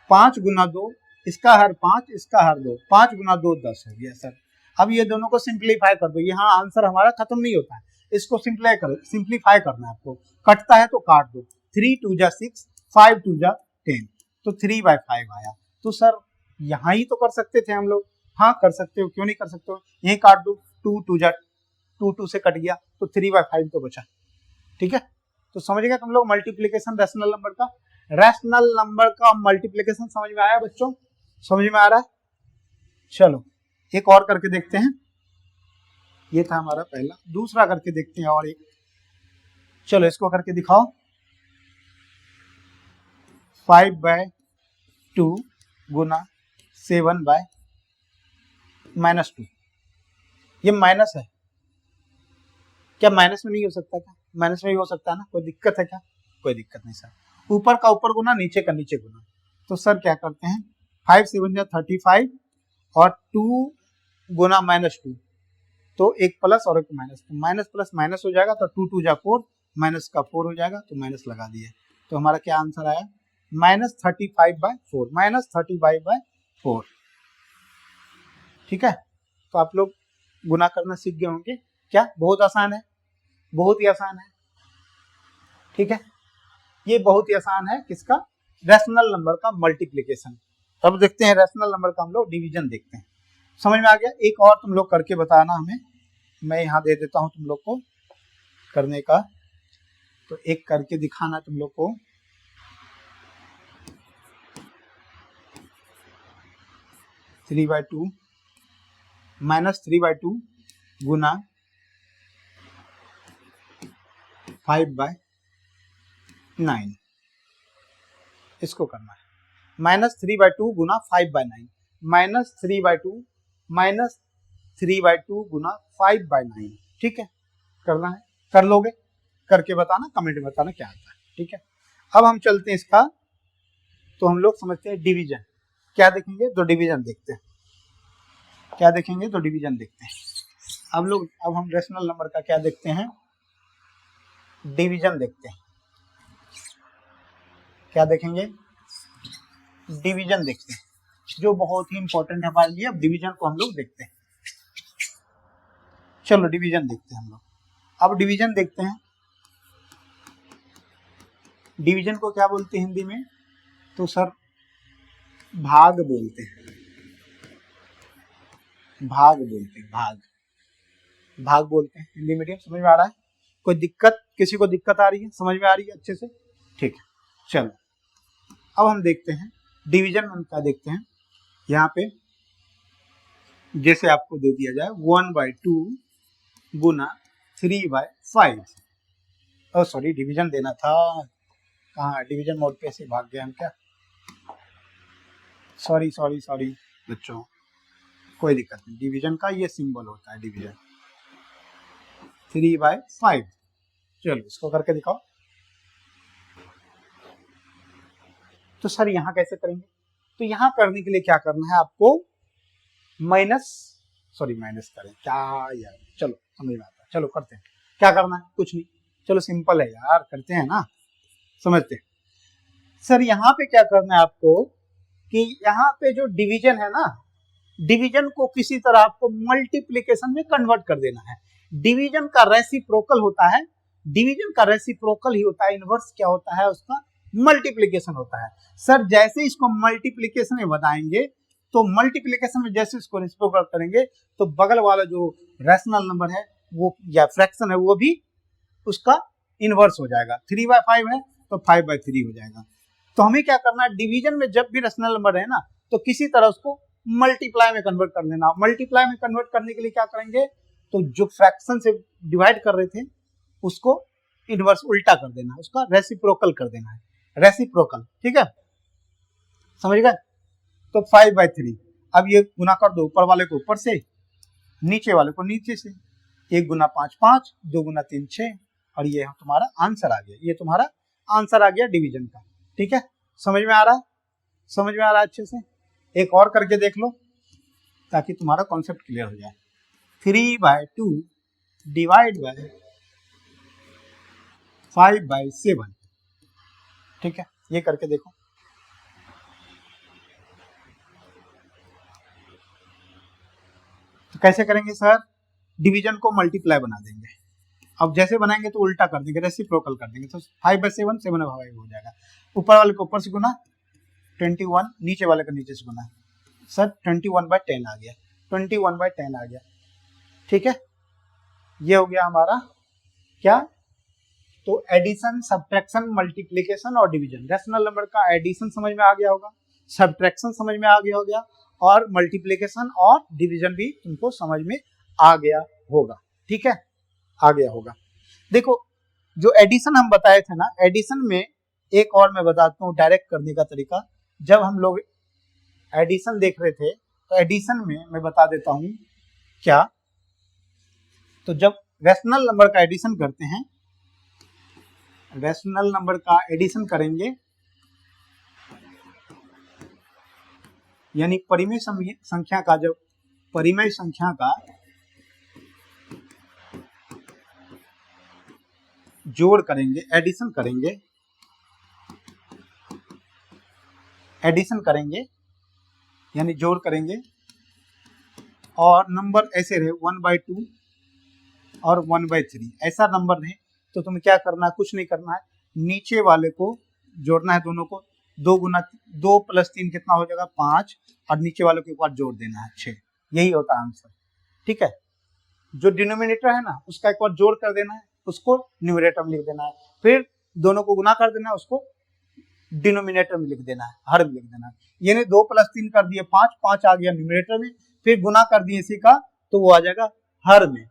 5 गुना 2, इसका हर 5, इसका हर 2, 5 गुना 2 10 हो गया सर। अब ये दोनों को सिंप्लीफाई कर दो, यहाँ आंसर हमारा खत्म नहीं होता है, इसको सिंप्लीफाई करना है आपको, कटता है तो काट दो, 3 2 जा 6, 5 2 जा 10, तो 3/5 आया। तो सर यहाँ ही तो कर सकते थे हम लोग, हाँ कर सकते हो, क्यों नहीं कर सकते हो, यही काट दो, 2 2 जा 2 2 से कट गया तो 3/5 तो बचा, ठीक है। तो समझ गए तुम लोग मल्टीप्लीकेशन रैशनल नंबर का, रैशनल नंबर का मल्टीप्लीकेशन समझ में आया बच्चों, समझ में आ रहा है। चलो एक और करके देखते हैं, ये था हमारा पहला, दूसरा करके देखते हैं और एक, चलो इसको करके दिखाओ, 5/2 गुना 7/-2, ये माइनस है, क्या माइनस में नहीं हो सकता, क्या माइनस में भी हो सकता है ना, कोई दिक्कत है क्या, कोई दिक्कत नहीं सर, ऊपर का ऊपर गुना नीचे का नीचे गुना, तो सर क्या करते हैं 5 7 जा 35 और 2 गुना -2, तो एक प्लस और एक माइनस, तो माइनस प्लस माइनस हो जाएगा, तो 2 2 जा 4, माइनस का 4 हो जाएगा, तो माइनस लगा दिए, तो हमारा क्या आंसर आया -35/4, -35/4, ठीक है। तो आप लोग गुना करना सीख गए होंगे, क्या बहुत आसान है, बहुत ही आसान है, ठीक है, ये बहुत ही आसान है, किसका, रैशनल नंबर का मल्टीप्लिकेशन। अब देखते हैं रैशनल नंबर का हम लोग डिवीजन देखते हैं, समझ में आ गया। एक और तुम लोग करके बताना हमें, मैं यहाँ दे देता हूँ तुम लोग को करने का, तो एक करके दिखाना तुम लोग को, -3/2 गुना 5/9, इसको करना है, -3/2 गुना 5/9, -3/2 गुना 5/9, ठीक है, करना है, कर लोगे, करके बताना, कमेंट में बताना क्या आता है, ठीक है। अब हम चलते हैं इसका, तो हम लोग समझते हैं डिवीजन, क्या देखेंगे तो डिवीजन देखते हैं, क्या देखेंगे तो डिवीजन देखते हैं। अब हम रैशनल नंबर का क्या देखते हैं, डिवीजन देखते हैं। क्या देखेंगे? डिवीजन देखते हैं, जो बहुत ही इंपॉर्टेंट है हमारे लिए। अब डिवीजन को हम लोग देखते हैं। चलो डिवीजन देखते हैं हम लोग। अब डिवीजन देखते हैं। डिवीजन को क्या बोलते हैं हिंदी में? तो सर भाग बोलते हैं। भाग बोलते हैं, भाग बोलते हैं हिंदी मीडियम। समझ में आ रहा है? कोई दिक्कत? किसी को दिक्कत आ रही है? समझ में आ रही है अच्छे से? ठीक है, चलो अब हम देखते हैं डिवीजन में क्या देखते हैं। यहाँ पे जैसे आपको दे दिया जाए 1/2 गुना 3/5। ओ सॉरी, डिवीजन देना था। कहाँ डिवीजन मोड पे से भाग गया हम क्या? सॉरी बच्चों, कोई दिक्कत नहीं। डिवीजन का ये सिंबल होता है, डिवीजन 3/5। चलो इसको करके दिखाओ। तो सर यहाँ कैसे करेंगे? तो यहाँ करने के लिए क्या करना है आपको? माइनस करें क्या यार? चलो समझ में आता है, चलो करते हैं। क्या करना है? कुछ नहीं, चलो सिंपल है यार, करते हैं ना, समझते हैं। सर यहाँ पे क्या करना है आपको कि यहाँ पे जो डिवीजन है ना, डिवीजन को किसी तरह आपको मल्टीप्लिकेशन में कन्वर्ट कर देना है। डिवीजन का रेसिप्रोकल होता है, डिवीजन का रेसिप्रोकल ही होता है। इनवर्स क्या होता है उसका? मल्टीप्लिकेशन होता है। सर जैसे इसको मल्टीप्लिकेशन में बताएंगे तो मल्टीप्लिकेशन में जैसे इसको रेसिप्रोकल करेंगे तो बगल वाला जो रैशनल नंबर है वो या फ्रैक्शन है वो भी उसका इनवर्स हो जाएगा। 3/5 है तो 5/3 हो जाएगा। तो हमें क्या करना है? डिवीजन में जब भी रैशनल नंबर है ना तो किसी तरह उसको मल्टीप्लाई में कन्वर्ट कर देना। मल्टीप्लाई में कन्वर्ट करने के लिए क्या करेंगे? तो जो फ्रैक्शन से डिवाइड कर रहे थे उसको इनवर्स उल्टा कर देना, उसका रेसिप्रोकल कर देना है। रेसिप्रोकल, ठीक है, समझ गए? तो 5/3। अब ये गुना कर दो, ऊपर वाले को ऊपर से, नीचे वाले को नीचे से। 1 गुना 5 5, 2 गुना 3 6, और ये तुम्हारा आंसर आ गया। ये तुम्हारा आंसर आ गया डिवीजन का। ठीक है, समझ में आ रहा है? समझ में आ रहा है अच्छे से? एक और करके देख लो ताकि तुम्हारा कॉन्सेप्ट क्लियर हो जाए। 3/2 डिवाइड बाय 5/7। ठीक है, ये करके देखो। तो कैसे करेंगे सर? डिवीजन को मल्टीप्लाई बना देंगे। अब जैसे बनाएंगे तो उल्टा कर देंगे, रेसिप्रोकल कर देंगे। तो 5/7 7/5 हो जाएगा। ऊपर वाले को ऊपर से गुना, 21 नीचे वाले का नीचे से गुना। सर 21/10 आ गया, 21/10 आ गया। ठीक है, ये हो गया हमारा क्या? तो एडिशन, सब्ट्रैक्शन, मल्टीप्लिकेशन और डिवीजन। रैशनल नंबर का एडिशन समझ में आ गया होगा, सब्ट्रैक्शन समझ में आ गया होगा, और मल्टीप्लिकेशन और डिवीजन भी तुमको समझ में आ गया होगा। ठीक है, आ गया होगा। देखो जो एडिशन हम बताए थे ना, एडिशन में एक और मैं बताता हूँ डायरेक्ट करने का तरीका। जब हम लोग एडिशन देख रहे थे तो एडिशन में मैं बता देता हूँ क्या। तो जब रैशनल नंबर का एडिशन करते हैं, रैशनल नंबर का एडिशन करेंगे यानी परिमेय संख्या का, जब परिमेय संख्या का जोड़ करेंगे, एडिशन करेंगे, एडिशन करेंगे यानी जोड़ करेंगे, और नंबर ऐसे रहे 1/2 और 1/3 ऐसा नंबर रहे, तो तुम्हें क्या करना है? कुछ नहीं करना है, नीचे वाले को जोड़ना है दोनों को। 2 + 3 कितना हो जाएगा? 5, और नीचे वाले को एक बार जोड़ देना है 6। यही होता है आंसर। ठीक है, जो डिनोमिनेटर है ना उसका एक बार जोड़ कर देना है, उसको न्यूमरेटर में लिख देना है, फिर दोनों को गुना कर देना है, उसको डिनोमिनेटर में लिख देना है, हर में लिख देना है। यानी 2 + 3 कर दिए 5, 5 आ गया न्यूमरेटर में, फिर गुना कर दिए इसी का तो वो आ जाएगा हर में,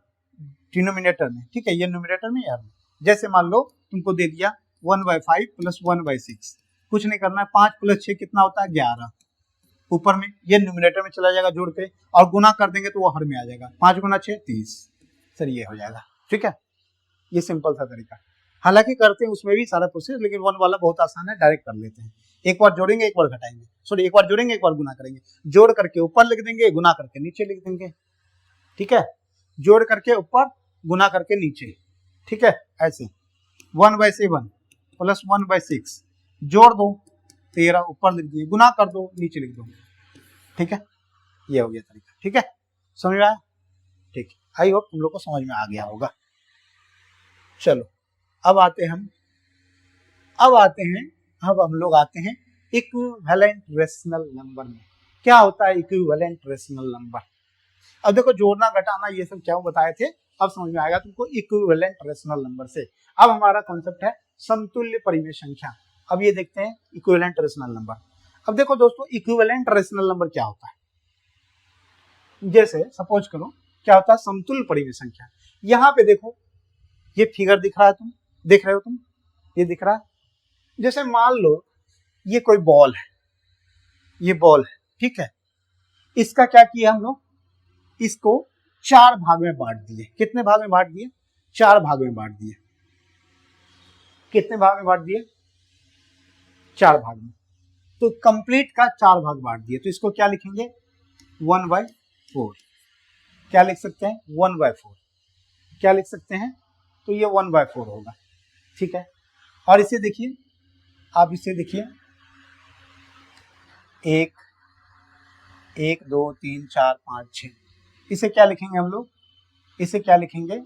डिनोमिनेटर में। ठीक है, ये न्यूमरेटर में हर में। जैसे मान लो तुमको दे दिया 1/5 + 1/6, कुछ नहीं करना है, 5 + 6 कितना होता है? 11। ऊपर में ये न्यूमरेटर में चला जाएगा जोड़ के, और गुना कर देंगे तो वो हर में आ जाएगा। 5 × 6 30। सर ये हो जाएगा। ठीक है, ये सिंपल सा तरीका। हालांकि करते हैं उसमें भी सारा प्रोसेस, लेकिन वन वाला बहुत आसान है, डायरेक्ट कर लेते हैं। एक बार जोड़ेंगे, एक बार घटाएंगे, सॉरी एक बार जोड़ेंगे, एक बार गुना करेंगे। जोड़ करके ऊपर लिख देंगे, गुना करके नीचे लिख देंगे। ठीक है, जोड़ करके ऊपर, गुना करके नीचे। ठीक है, ऐसे 1/7 प्लस 1/6 जोड़ दो 13, ऊपर लिख दिए, गुना कर दो नीचे लिख दो। ठीक है, ये हो गया तरीका। ठीक है, समझ में आया? ठीक है, आई होप तुम लोग को समझ में आ गया होगा। चलो अब आते हैं अब हम लोग आते हैं इक्विवेलेंट रेशनल नंबर में। क्या होता है इक्विवेलेंट रेशनल नंबर? अब देखो जोड़ना घटाना ये सब क्या बताए थे, अब समझ में आएगा तुमको इक्विवेलेंट रेशनल नंबर से। अब हमारा कॉन्सेप्ट है समतुल्य परिमेय संख्या। अब ये देखते हैं इक्विवेलेंट रेशनल नंबर। अब देखो दोस्तों इक्विवेलेंट रेशनल नंबर क्या होता है, जैसे सपोज करो क्या होता है समतुल्य परिमेय संख्या। यहाँ पे देखो ये फिगर दिख रहा है, तुम देख रहे हो, तुम ये दिख रहा है। जैसे मान लो ये कोई बॉल है, ये बॉल है, ठीक है। इसका क्या किया हम लोग, इसको 4 भाग में बांट दिए। कितने भाग में बांट दिए? 4 भाग में बांट दिए। कितने भाग में बांट दिए? 4 भाग में। तो कंप्लीट का 4 भाग बांट दिए, तो इसको क्या लिखेंगे 1/4। क्या लिख सकते हैं 1/4। क्या लिख सकते हैं, तो ये 1/4 होगा। ठीक है, और इसे देखिए, आप इसे देखिए 1 1 2 3 4 5 6, इसे क्या लिखेंगे हम लोग, इसे क्या लिखेंगे,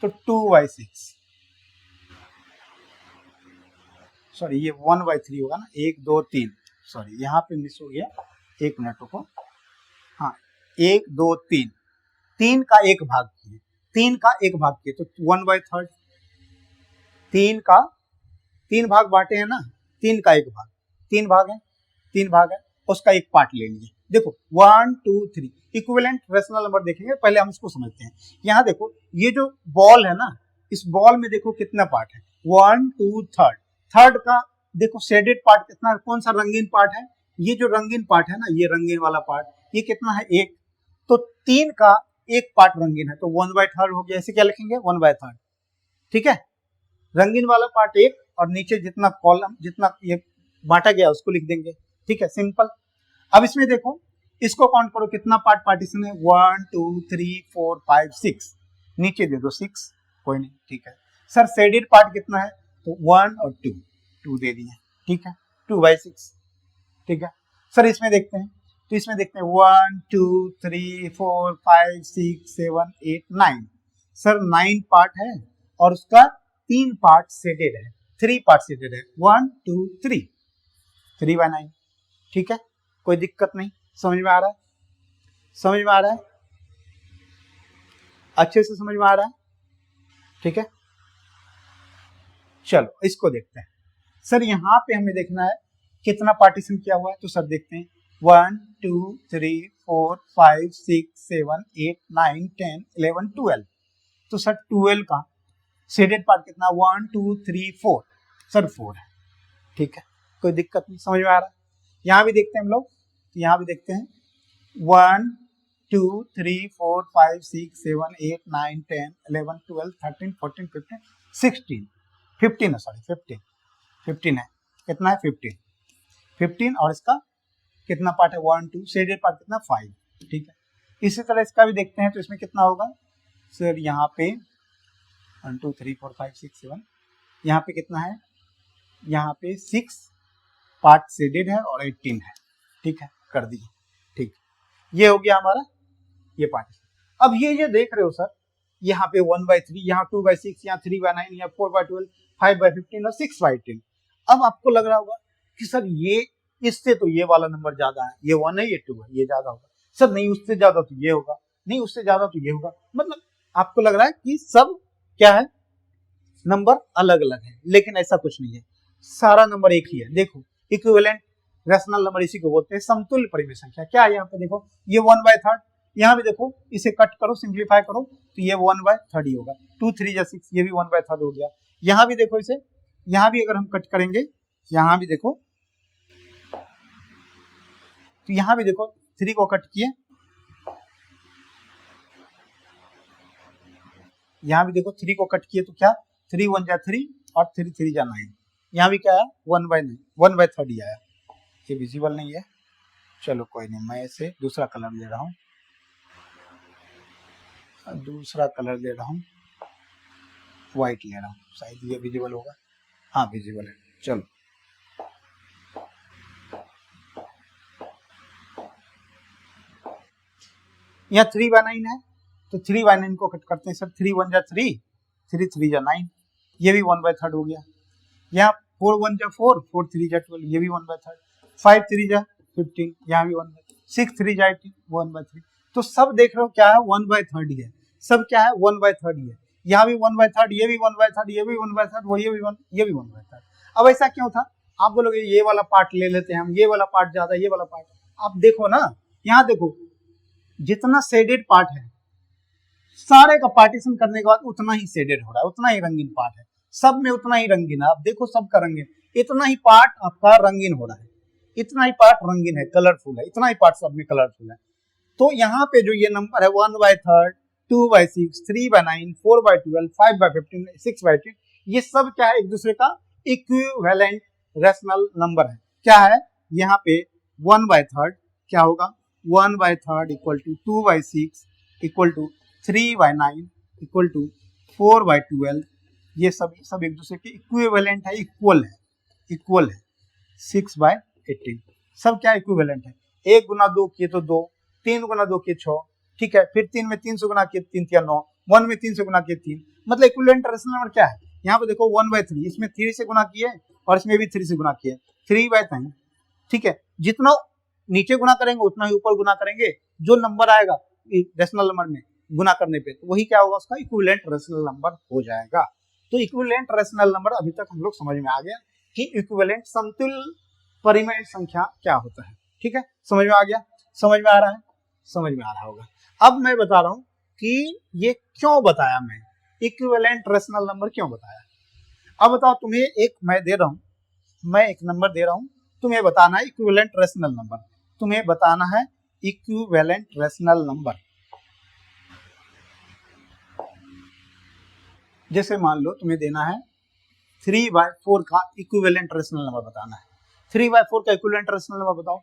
तो 2/6। सॉरी ये 1/3 होगा ना, 1 2 3, सॉरी यहाँ पे मिस हो गया, 1 मिनट रुको। हाँ 1 2 3, 3 का 1 भाग किए, 3 का 1 भाग किए तो 1/3। 3 का 3 भाग बांटे हैं ना, 3 का 1 भाग, 3 भाग है, 3 भाग है, उसका एक पार्ट ले लीजिए। देखो 1 2 3 इक्विवेलेंट रेशनल नंबर देखेंगे, पहले हम इसको समझते हैं। यहाँ देखो ये जो बॉल है ना, इस बॉल में देखो कितना पार्ट है, 1 2 3। थर्ड का देखो शेडेड पार्ट कितना, कौन सा रंगीन पार्ट है, ये जो रंगीन पार्ट है ना, ये रंगीन वाला पार्ट, ये कितना है 1। तो 3 का 1 पार्ट रंगीन है, तो 1/3 हो गया। ऐसे क्या लिखेंगे 1/3। ठीक है, रंगीन वाला पार्ट 1 और नीचे जितना कॉलम जितना ये बांटा गया उसको लिख देंगे। ठीक है, सिंपल। अब इसमें देखो इसको काउंट करो कितना पार्ट पार्टीशन है, 1 2 3 4 5 6, नीचे दे दो 6, कोई नहीं। ठीक है सर, शेडेड पार्ट कितना है, तो 1 और 2 दे दिए। ठीक है, 2/6। ठीक है सर, इसमें देखते हैं, तो इसमें देखते हैं 1 2 3 4 5 6 7 8 9। सर 9 पार्ट है और उसका 3 पार्ट शेडेड है, 3 पार्ट शेडेड है, 1 2 3, 3/9। ठीक है, कोई दिक्कत नहीं, समझ में आ रहा है, समझ में आ रहा है, अच्छे से समझ में आ रहा है। ठीक है, चलो इसको देखते हैं। सर यहाँ पे हमें देखना है कितना पार्टीशन किया हुआ है, तो सर देखते हैं 1 2 3 4 5 6 7 8 9 10 11 12। तो सर 12 का शेडेड पार्ट कितना, 1 2 3 4, सर 4 है। ठीक है, कोई दिक्कत नहीं, समझ में आ रहा है। यहाँ भी देखते हैं हम लोग, यहाँ भी देखते हैं 1 2 3 4 5 6 7 8 9 10 11 12 13 14 15 16 15 है, सॉरी 15 है। कितना है 15 और इसका कितना पार्ट है 1 2, शेडेड पार्ट कितना 5। ठीक है, इसी तरह इसका भी देखते हैं, तो इसमें कितना होगा सर, यहाँ पे 1 2 3 4 5 6 7, यहाँ पे कितना है, यहाँ पे 6 पार्ट शेडेड है और 18 है। ठीक है, कर दीजिए। ठीक, ये हो गया हमारा ये पार्ट। अब ये देख रहे हो सर, यहाँ पे 1/3, यहाँ 2/6, यहाँ 3/9, यहाँ 4/12, 5/15 और 6/10। अब आपको लग रहा होगा कि सर ये इससे तो ये वाला नंबर ज्यादा है, ये 1 है ये 2 है, ये ज्यादा होगा। सर नहीं, उससे ज्यादा तो ये होगा, नहीं उससे ज्यादा तो ये होगा। मतलब आपको लग रहा है कि सब क्या है, नंबर अलग अलग है, लेकिन ऐसा कुछ नहीं है, सारा नंबर एक ही है। देखो इक्विवेलेंट रेशनल नंबर इसी को बोलते हैं समतुल्य परिमेय संख्या। क्या है यहाँ पे देखो, ये 1/3, यहाँ भी देखो इसे कट करो, सिंप्लीफाई करो, तो ये 1/3 ही होगा। 2 3 6, ये भी 1/3 हो गया। यहाँ भी देखो इसे, यहाँ भी अगर हम कट करेंगे, यहाँ भी देखो, तो यहाँ भी देखो 3 को कट किए, यहाँ भी देखो 3 को कट किए, तो क्या 3 1 जा 3 और 3 3 जा 9। यहाँ भी क्या है 1/3 ही आया। ये विजिबल नहीं है, चलो कोई नहीं, मैं इसे दूसरा कलर ले रहा हूँ, दूसरा कलर ले रहा हूँ। व्हाइट ले रहा हूँ, शायद ये विजिबल होगा, हाँ विजिबल है। चलो यहाँ 3/9 है तो 3/9 को कट करते हैं सर, 3 1 जा 3, 3 3 जा 9, ये भी 1/3 हो गया। यहाँ 4 1 जा 4, 4 3 जा 12, ये भी 1/3, 5 3 जा 15, यहाँ भी 1/3, 6 3 जा 18, 1/3। तो सब देख रहे हो क्या है 1/3 ही है, सब क्या है 1/3 ही है। यहाँ भी 1/3, ये भी 1/3, ये भी 1/3, वो ये भी 1/3। अब ऐसा क्यों था? आप बोलोगे ये वाला पार्ट ले लेते हैं हम, ये वाला पार्ट ज्यादा, ये वाला पार्ट। आप देखो ना, यहाँ देखो जितना शेडेड पार्ट है सारे का पार्टीशन करने के बाद उतना ही शेडेड हो रहा है, उतना ही रंगीन पार्ट है, सब में उतना ही रंगीन है। आप देखो सबका रंगीन, इतना ही पार्ट आपका रंगीन हो रहा है, इतना ही पार्ट रंगीन है, कलरफुल है, इतना ही पार्ट सब में कलरफुल है। तो यहाँ पे जो ये नंबर है 1/3, 2/6, 3/9, 4/12, 5/15, 6/10, ये सब क्या है? एक दूसरे का इक्विवेलेंट रेशनल नंबर है। क्या है यहाँ पे 1/3 क्या होगा? 1/3 equal to 2/6 equal to 3/9 equal to 4/12, ये सब एक दूसरे के इक्विवेलेंट है, इक्वल है 6/18, सब क्या इक्विवेलेंट है। 1 गुना 2 किए तो 2, 3 गुना 2 किए 6, ठीक है, फिर 3 में 3 से गुना किए 3 3 9, 1 में 3 से गुना किए 3, मतलब इक्विवेलेंट रेशनल नंबर क्या है? यहाँ पे देखो 1/3, इसमें 3 से गुना किए और इसमें भी 3 से गुना किए, 3/9, ठीक है। जितना नीचे गुना करेंगे उतना ही ऊपर गुना करेंगे, जो नंबर आएगा रेशनल नंबर में गुना करने पे तो वही क्या होगा? उसका इक्विवेलेंट रेशनल नंबर हो जाएगा। तो इक्विवेलेंट रेशनल नंबर अभी तक हम लोग समझ में आ गया कि इक्विवेलेंट समतुल्य परिमेय संख्या क्या होता है, ठीक है, समझ में आ गया, समझ में आ रहा है, समझ में आ रहा होगा। अब मैं बता रहा हूं कि ये क्यों बताया, मैं इक्विवेलेंट रेशनल नंबर क्यों बताया। अब बताओ, तुम्हें एक मैं दे रहा हूं, मैं एक नंबर दे रहा हूं, तुम्हें बताना है इक्विवेलेंट रेशनल नंबर, तुम्हें बताना है इक्विवेलेंट रेशनल नंबर। जैसे मान लो तुम्हें देना है 3/4 का इक्विवेलेंट रेशनल नंबर बताना है। 3/4 का इक्विवेलेंट रेशनल नंबर बताओ।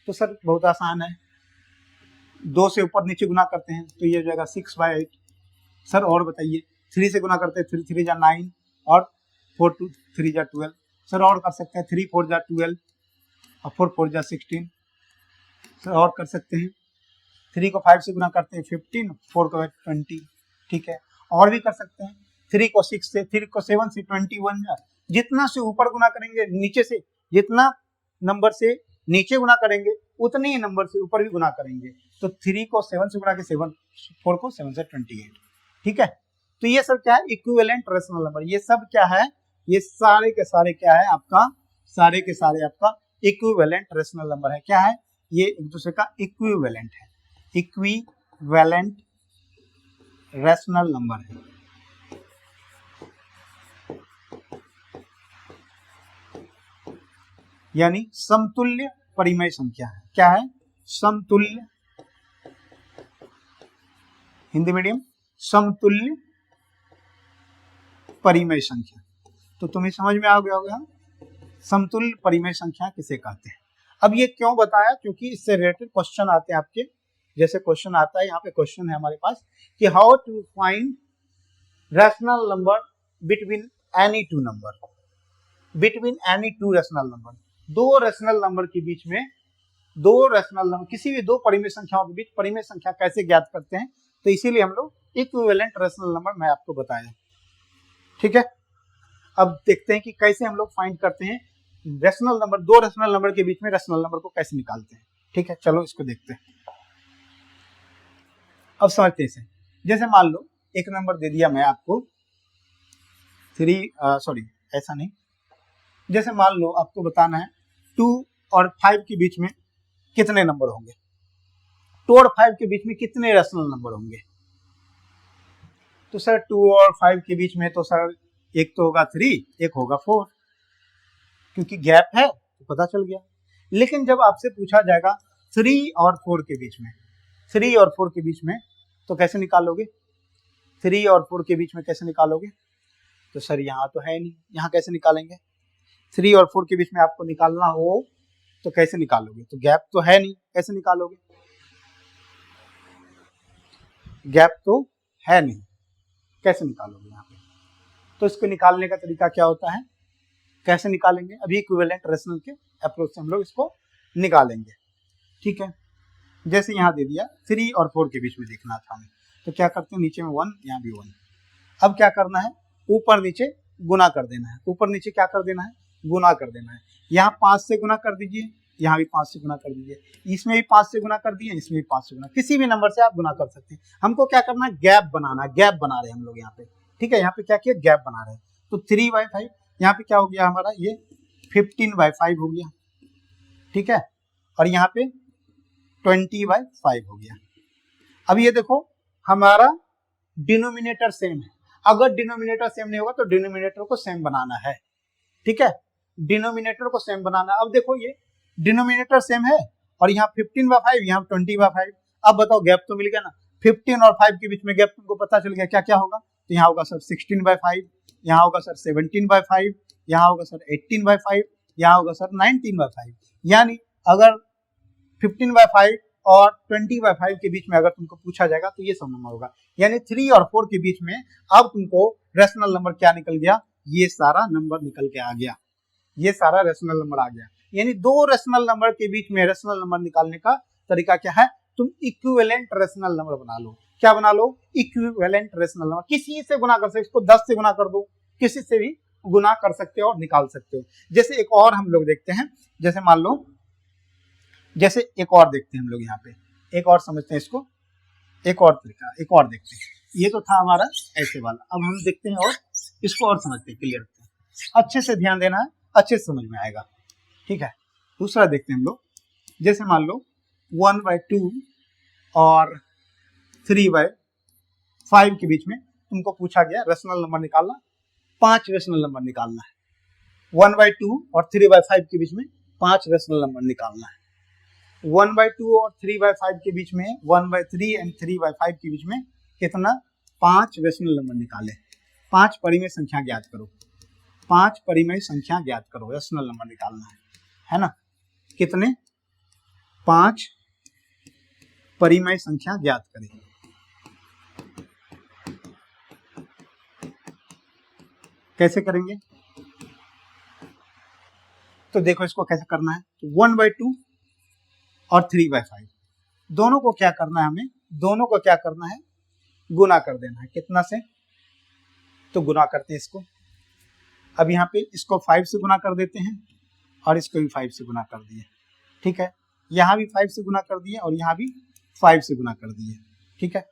तो सर बहुत आसान है, 2 से ऊपर नीचे गुना करते हैं तो ये हो जाएगा 6/8। सर और बताइए, 3 से गुना करते हैं, 3 3 जा 9 और 4 2 3 जा 12। सर और कर सकते हैं, 3 4 जा 12 और 4 4 जा 16। सर और कर सकते हैं, 3 को 5 से गुना करते हैं 15, 4 को 20, ठीक है। और भी कर सकते हैं, 3 को 6 से, 3 को 7 से 21 जा। जितना से ऊपर गुना करेंगे नीचे से, जितना नंबर से नीचे गुना करेंगे उतने ही नंबर से ऊपर भी गुना करेंगे। तो 3 को 7 से गुना के 7, 4 को 7 से 28, ठीक है। तो ये सब क्या है? Equivalent rational number. ये सब क्या है? ये सारे के सारे क्या है आपका? सारे के सारे आपका इक्विवेलेंट रेशनल नंबर है। क्या है? ये एक दूसरे का इक्विवेलेंट है, इक्विवेलेंट रेशनल नंबर है। यानी समतुल्य परिमेय संख्या है। क्या है? समतुल्य, हिंदी मीडियम, समतुल्य परिमेय संख्या। तो तुम्हें समझ में आ गया होगा समतुल्य परिमेय संख्या किसे कहते हैं। अब ये क्यों बताया? क्योंकि इससे रिलेटेड क्वेश्चन आते हैं आपके, जैसे क्वेश्चन आता है, यहाँ पे क्वेश्चन है हमारे पास कि how to find rational number between any two number, between any two rational number, दो रैशनल नंबर के बीच में, दो रैशनल नंबर, किसी भी दो परिमेय संख्याओं के बीच परिमेय संख्या कैसे ज्ञात करते हैं। तो इसीलिए हम लोग इक्विवेलेंट रैशनल नंबर मैं आपको बताया, ठीक है। अब देखते हैं कि कैसे हम लोग फाइंड करते हैं रैशनल नंबर, दो रैशनल नंबर के बीच में रैशनल नंबर को कैसे निकालते हैं, ठीक है। चलो इसको देखते हैं, अब समझते हैं इसे। जैसे मान लो एक नंबर दे दिया मैं आपको 3, ऐसा नहीं, जैसे मान लो आपको बताना है 2 और 5 के बीच में कितने नंबर होंगे, 2 और 5 के बीच में कितने रैशनल नंबर होंगे। तो सर 2 और 5 के बीच में तो सर एक तो होगा 3, एक होगा 4, क्योंकि गैप है तो पता चल गया। लेकिन जब आपसे पूछा जाएगा 3 और 4 के बीच में, 3 और 4 के बीच में तो कैसे निकालोगे, 3 और 4 के बीच में कैसे निकालोगे। तो सर यहाँ तो है नहीं, यहाँ कैसे निकालेंगे। 3 और 4 के बीच में आपको निकालना हो तो कैसे निकालोगे, तो गैप तो है नहीं, कैसे निकालोगे, गैप तो है नहीं, कैसे निकालोगे यहाँ पे। तो इसको निकालने का तरीका क्या होता है, कैसे निकालेंगे, अभी इक्विवेलेंट रेशनल के अप्रोच से हम लोग इसको निकालेंगे। ठीक है, जैसे यहाँ दे दिया 3 और 4 के बीच में देखना था हमें, तो क्या करते हैं, नीचे में 1, यहाँ भी 1। अब क्या करना है, ऊपर नीचे गुना कर देना है, ऊपर नीचे क्या कर देना है, गुना कर देना है। यहाँ 5 से गुना कर दीजिए, यहाँ भी 5 से गुना कर दीजिए, इसमें भी 5 से गुना कर दिए, इसमें भी 5 से गुना, किसी भी नंबर से आप गुना कर सकते हैं। हमको क्या करना है, गैप बनाना है, गैप बना रहे हैं हम लोग यहाँ पे। ठीक है, यहाँ पे क्या किया, गैप बना रहे हैं। तो 3/5 यहाँ पे क्या हो गया हमारा, ये 15/5 हो गया। ठीक है, और यहाँ पे 20/5 हो गया। अब ये देखो हमारा डिनोमिनेटर सेम है, अगर डिनोमिनेटर सेम नहीं होगा तो डिनोमिनेटर को सेम बनाना है। ठीक है, डिनोमिनेटर को सेम बनाना। अब देखो ये डिनोमिनेटर सेम है और यहाँ 15/5, यहाँ 20/5। अब बताओ गैप तो मिल गया ना, 15 और 5 के बीच में गैप तुमको पता चल गया, क्या क्या होगा। तो यहाँ होगा सर 16/5, यहाँ होगा सर 17/5, यहाँ होगा सर 18/5, यहाँ होगा सर 19/5। यानी अगर 15/5 और 20/5 के बीच में अगर तुमको पूछा जाएगा तो ये सब नंबर होगा। यानी 3 और 4 के बीच में अब तुमको रेशनल नंबर क्या निकल गया, ये सारा नंबर निकल के आ गया, ये सारा रेशनल नंबर आ गया। यानी दो रेशनल नंबर के बीच में रेशनल नंबर निकालने का तरीका क्या है, तुम इक्विवेलेंट रेशनल नंबर बना लो। क्या बना लो, इक्विवेलेंट रेशनल नंबर। किसी से गुना कर सकते, इसको 10 से गुना कर दो, किसी से भी गुना कर सकते हो और निकाल सकते हो। जैसे एक और हम लोग देखते हैं, जैसे मान लो, जैसे एक और देखते हैं हम लोग यहाँ पे, एक और समझते हैं इसको, एक और तरीका, एक और देखते हैं। ये तो था हमारा ऐसे वाला, अब हम देखते हैं और इसको और समझते हैं, क्लियर करते हैं। अच्छे से ध्यान देना है, अच्छे से समझ में आएगा। ठीक है, दूसरा देखते हैं हम लोग, जैसे मान लो 1/2 और 3/5 के बीच में तुमको पूछा गया रेशनल नंबर निकालना, 5 रेशनल नंबर निकालना है। 1/2 और 3/5 के बीच में 5 रेशनल नंबर निकालना है। 1/2 और 3/5 के बीच में, 1/3 एंड 3/5 के बीच में कितना, 5 रेशनल नंबर निकाले। 5 परिमेय संख्या ज्ञात करो, 5 परिमेय संख्या ज्ञात करो, रेशनल नंबर निकालना है ना। कितने, 5 परिमेय संख्या ज्ञात करें। कैसे करेंगे, तो देखो इसको कैसे करना है। तो 1/2 और 3/5 दोनों को क्या करना है, हमें दोनों को क्या करना है, गुना कर देना है। कितना से, तो गुना करते हैं इसको। अब यहाँ पे इसको 5 से गुना कर देते हैं और इसको भी 5 से गुना कर दिए। ठीक है, यहाँ भी 5 से गुना कर दिए और यहाँ भी 5 से गुना कर दिए। ठीक है,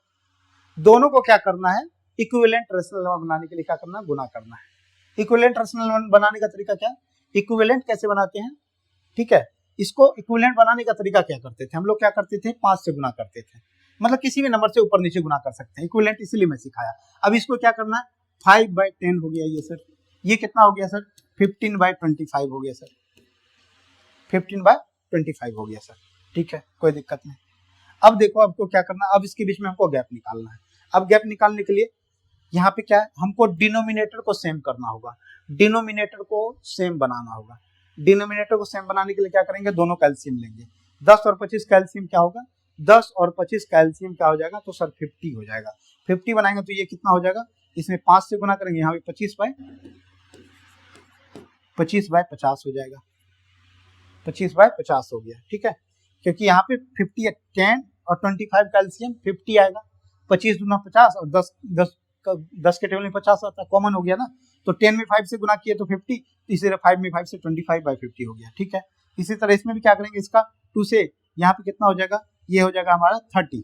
दोनों को क्या करना है, इक्विवेलेंट रेशनल नंबर बनाने के लिए क्या करना है, गुना करना है। इक्विवेलेंट रेशनल नंबर बनाने का तरीका क्या है, इक्विवेलेंट कैसे बनाते हैं। ठीक है, इसको इक्विवेलेंट बनाने का तरीका क्या करते थे हम लोग, क्या करते थे, 5 से गुना करते थे। मतलब किसी भी नंबर से ऊपर नीचे गुना कर सकते हैं, इक्विवेलेंट इसलिए मैं सिखाया। अब इसको क्या करना है, 5/10 हो गया ये सर, ये कितना हो गया सर, 15/25 हो गया सर, 15/25 हो गया सर। ठीक है, कोई दिक्कत नहीं। अब देखो आपको क्या करना है, अब इसके बीच में हमको गैप निकालना है। अब गैप निकालने के लिए यहाँ पे क्या है, हमको डिनोमिनेटर को सेम करना होगा, डिनोमिनेटर को सेम बनाना होगा। डिनोमिनेटर को सेम बनाने के लिए क्या करेंगे, दोनों कैल्सियम लेंगे। 10 और 25 कैल्सियम क्या होगा, 10 और 25 कैल्सियम क्या हो जाएगा, तो सर 50 हो जाएगा। 50 बनाएंगे तो ये कितना हो जाएगा, इसमें 5 से गुना करेंगे, यहाँ पे 25/50 हो जाएगा, 25/50 हो गया। ठीक है, क्योंकि यहाँ पे 50 10 और 25 कैल्सियम 50 आएगा, 25 दूना 50 और 10 के टेबल में 50 आता है, कॉमन हो गया ना। तो 10 में 5 से गुना किए तो 50, इसी तरह 5 में 5 से 25/50 हो गया। ठीक है, इसी तरह इसमें भी क्या करेंगे, इसका 2 से यहाँ पे कितना हो जाएगा, ये हो जाएगा हमारा 30।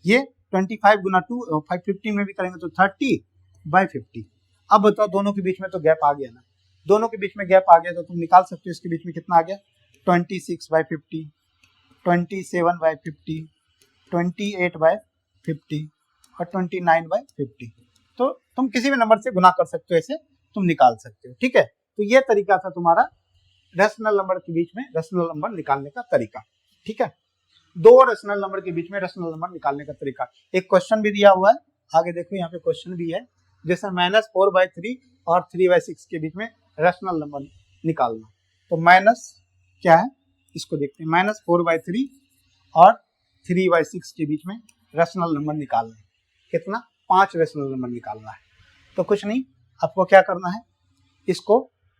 ये 25 गुना 2 और 550 में भी करेंगे तो 30/50। अब बताओ दोनों के बीच में तो गैप आ गया ना, दोनों के बीच में गैप आ गया तो तुम निकाल सकते हो इसके बीच में कितना आ गया, 26/50, 27/50, 28/50 और 29/50। तो तुम किसी भी नंबर से गुना कर सकते हो, ऐसे तुम निकाल सकते हो। ठीक है, तो ये तरीका था तुम्हारा रेशनल नंबर के बीच में रेशनल नंबर निकालने का तरीका। ठीक है, दो रेशनल नंबर के बीच में रेशनल नंबर निकालने का तरीका। एक क्वेश्चन भी दिया हुआ है, आगे देखो यहाँ पे क्वेश्चन भी है, जैसे -4/3 और 3/6 के बीच में रेशनल नंबर निकालना। तो माइनस क्या है, इसको देखते हैं, -4/3 और 3/6 के बीच में रेशनल नंबर निकालना है। कितना, 5 रेशनल नंबर निकालना है। तो कुछ नहीं, आपको क्या करना है, इसको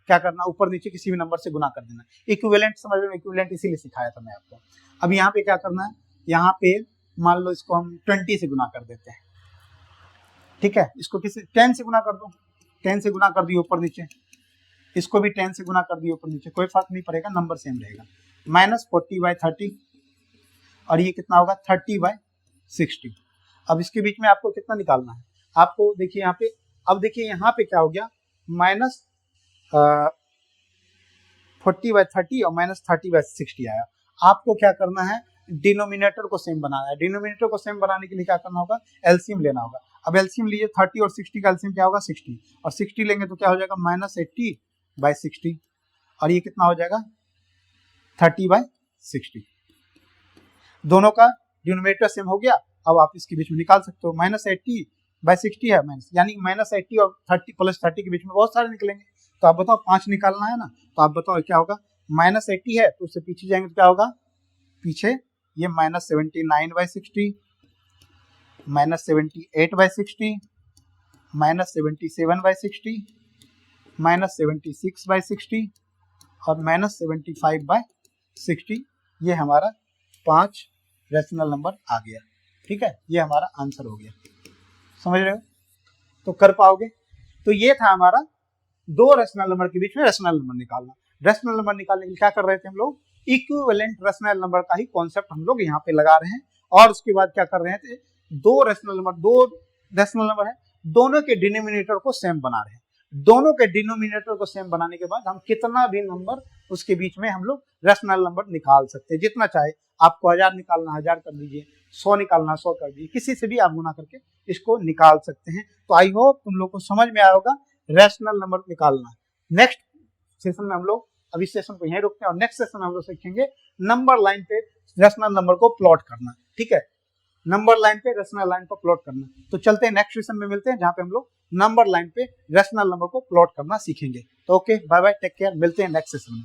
क्या करना, ऊपर नीचे किसी भी नंबर से गुना कर देना। इक्विवेलेंट समझ में, इक्विवेलेंट इसीलिए सिखाया था मैं आपको। अब यहाँ पे क्या करना है, यहाँ पे मान लो इसको हम 20 से गुना कर देते हैं, ठीक है। इसको किसी 10 से गुना कर दो, 10 से गुना कर दिए ऊपर नीचे, इसको भी 10 से गुना कर दिए ऊपर नीचे, कोई फर्क नहीं पड़ेगा, नंबर सेम रहेगा। -40/30 और ये कितना होगा 30/60। अब इसके बीच में आपको कितना निकालना है, आपको देखिए यहाँ पे, अब देखिए यहाँ पे क्या हो गया, -40/30 और -30/60 आया। आपको क्या करना है, डिनोमिनेटर को सेम बनाना है। डिनोमिनेटर को सेम बनाने के लिए क्या करना होगा, एलसीएम लेना होगा। अब एलसीएम लीजिए, 30 और 60 का एलसीएम क्या होगा 60, और 60 लेंगे तो क्या हो जाएगा -80/60, और ये कितना हो जाएगा 30/60। दोनों का डिनोमिनेटर सेम हो गया। अब आप इसके बीच में निकाल सकते हो, -80/60 है, माइनस यानी -80 और 30 + 30 के बीच में बहुत सारे निकलेंगे। तो आप बताओ 5 निकालना है ना, तो आप बताओ क्या होगा, -80 है तो उससे पीछे जाएंगे तो क्या होगा, पीछे ये -79/60, -78/60, -77/60, -76/60 और -75/60। ये हमारा 5 रैशनल नंबर आ गया, ठीक है। ये हमारा आंसर हो गया, समझ रहे हो, तो कर पाओगे। तो ये था हमारा 2 रैशनल नंबर के बीच में रैशनल नंबर निकालना। रैशनल नंबर निकालने के लिए क्या कर रहे थे हम लोग, इक्विवेलेंट रैशनल नंबर का ही कॉन्सेप्ट हम लोग यहाँ पे लगा रहे हैं। और उसके बाद क्या कर रहे थे, 2 रैशनल नंबर है, दोनों के डिनोमिनेटर को सेम बना रहे हैं। दोनों के डिनोमिनेटर को सेम बनाने के बाद हम कितना भी नंबर उसके बीच में हम लोग रैशनल नंबर निकाल सकते हैं, जितना चाहे। आपको 1000 निकालना 1000 कर दीजिए, 100 निकालना 100 कर दीजिए, किसी से भी आप गुना करके इसको निकाल सकते हैं। तो आई होप तुम लोग को समझ में आया होगा रैशनल नंबर निकालना। नेक्स्ट सेशन में हम लोग, अभी सेशन को यहीं रोकते हैं, और नेक्स्ट सेशन में हम लोग सीखेंगे नंबर लाइन पे रैशनल नंबर को प्लॉट करना, ठीक है। नंबर लाइन पे रैशनल लाइन को प्लॉट करना। तो चलते हैं नेक्स्ट सेशन में मिलते हैं, जहां पे हम लोग नंबर लाइन पे रैशनल नंबर को प्लॉट करना सीखेंगे। तो okay, bye bye, take care, मिलते हैं नेक्स्ट सेशन में।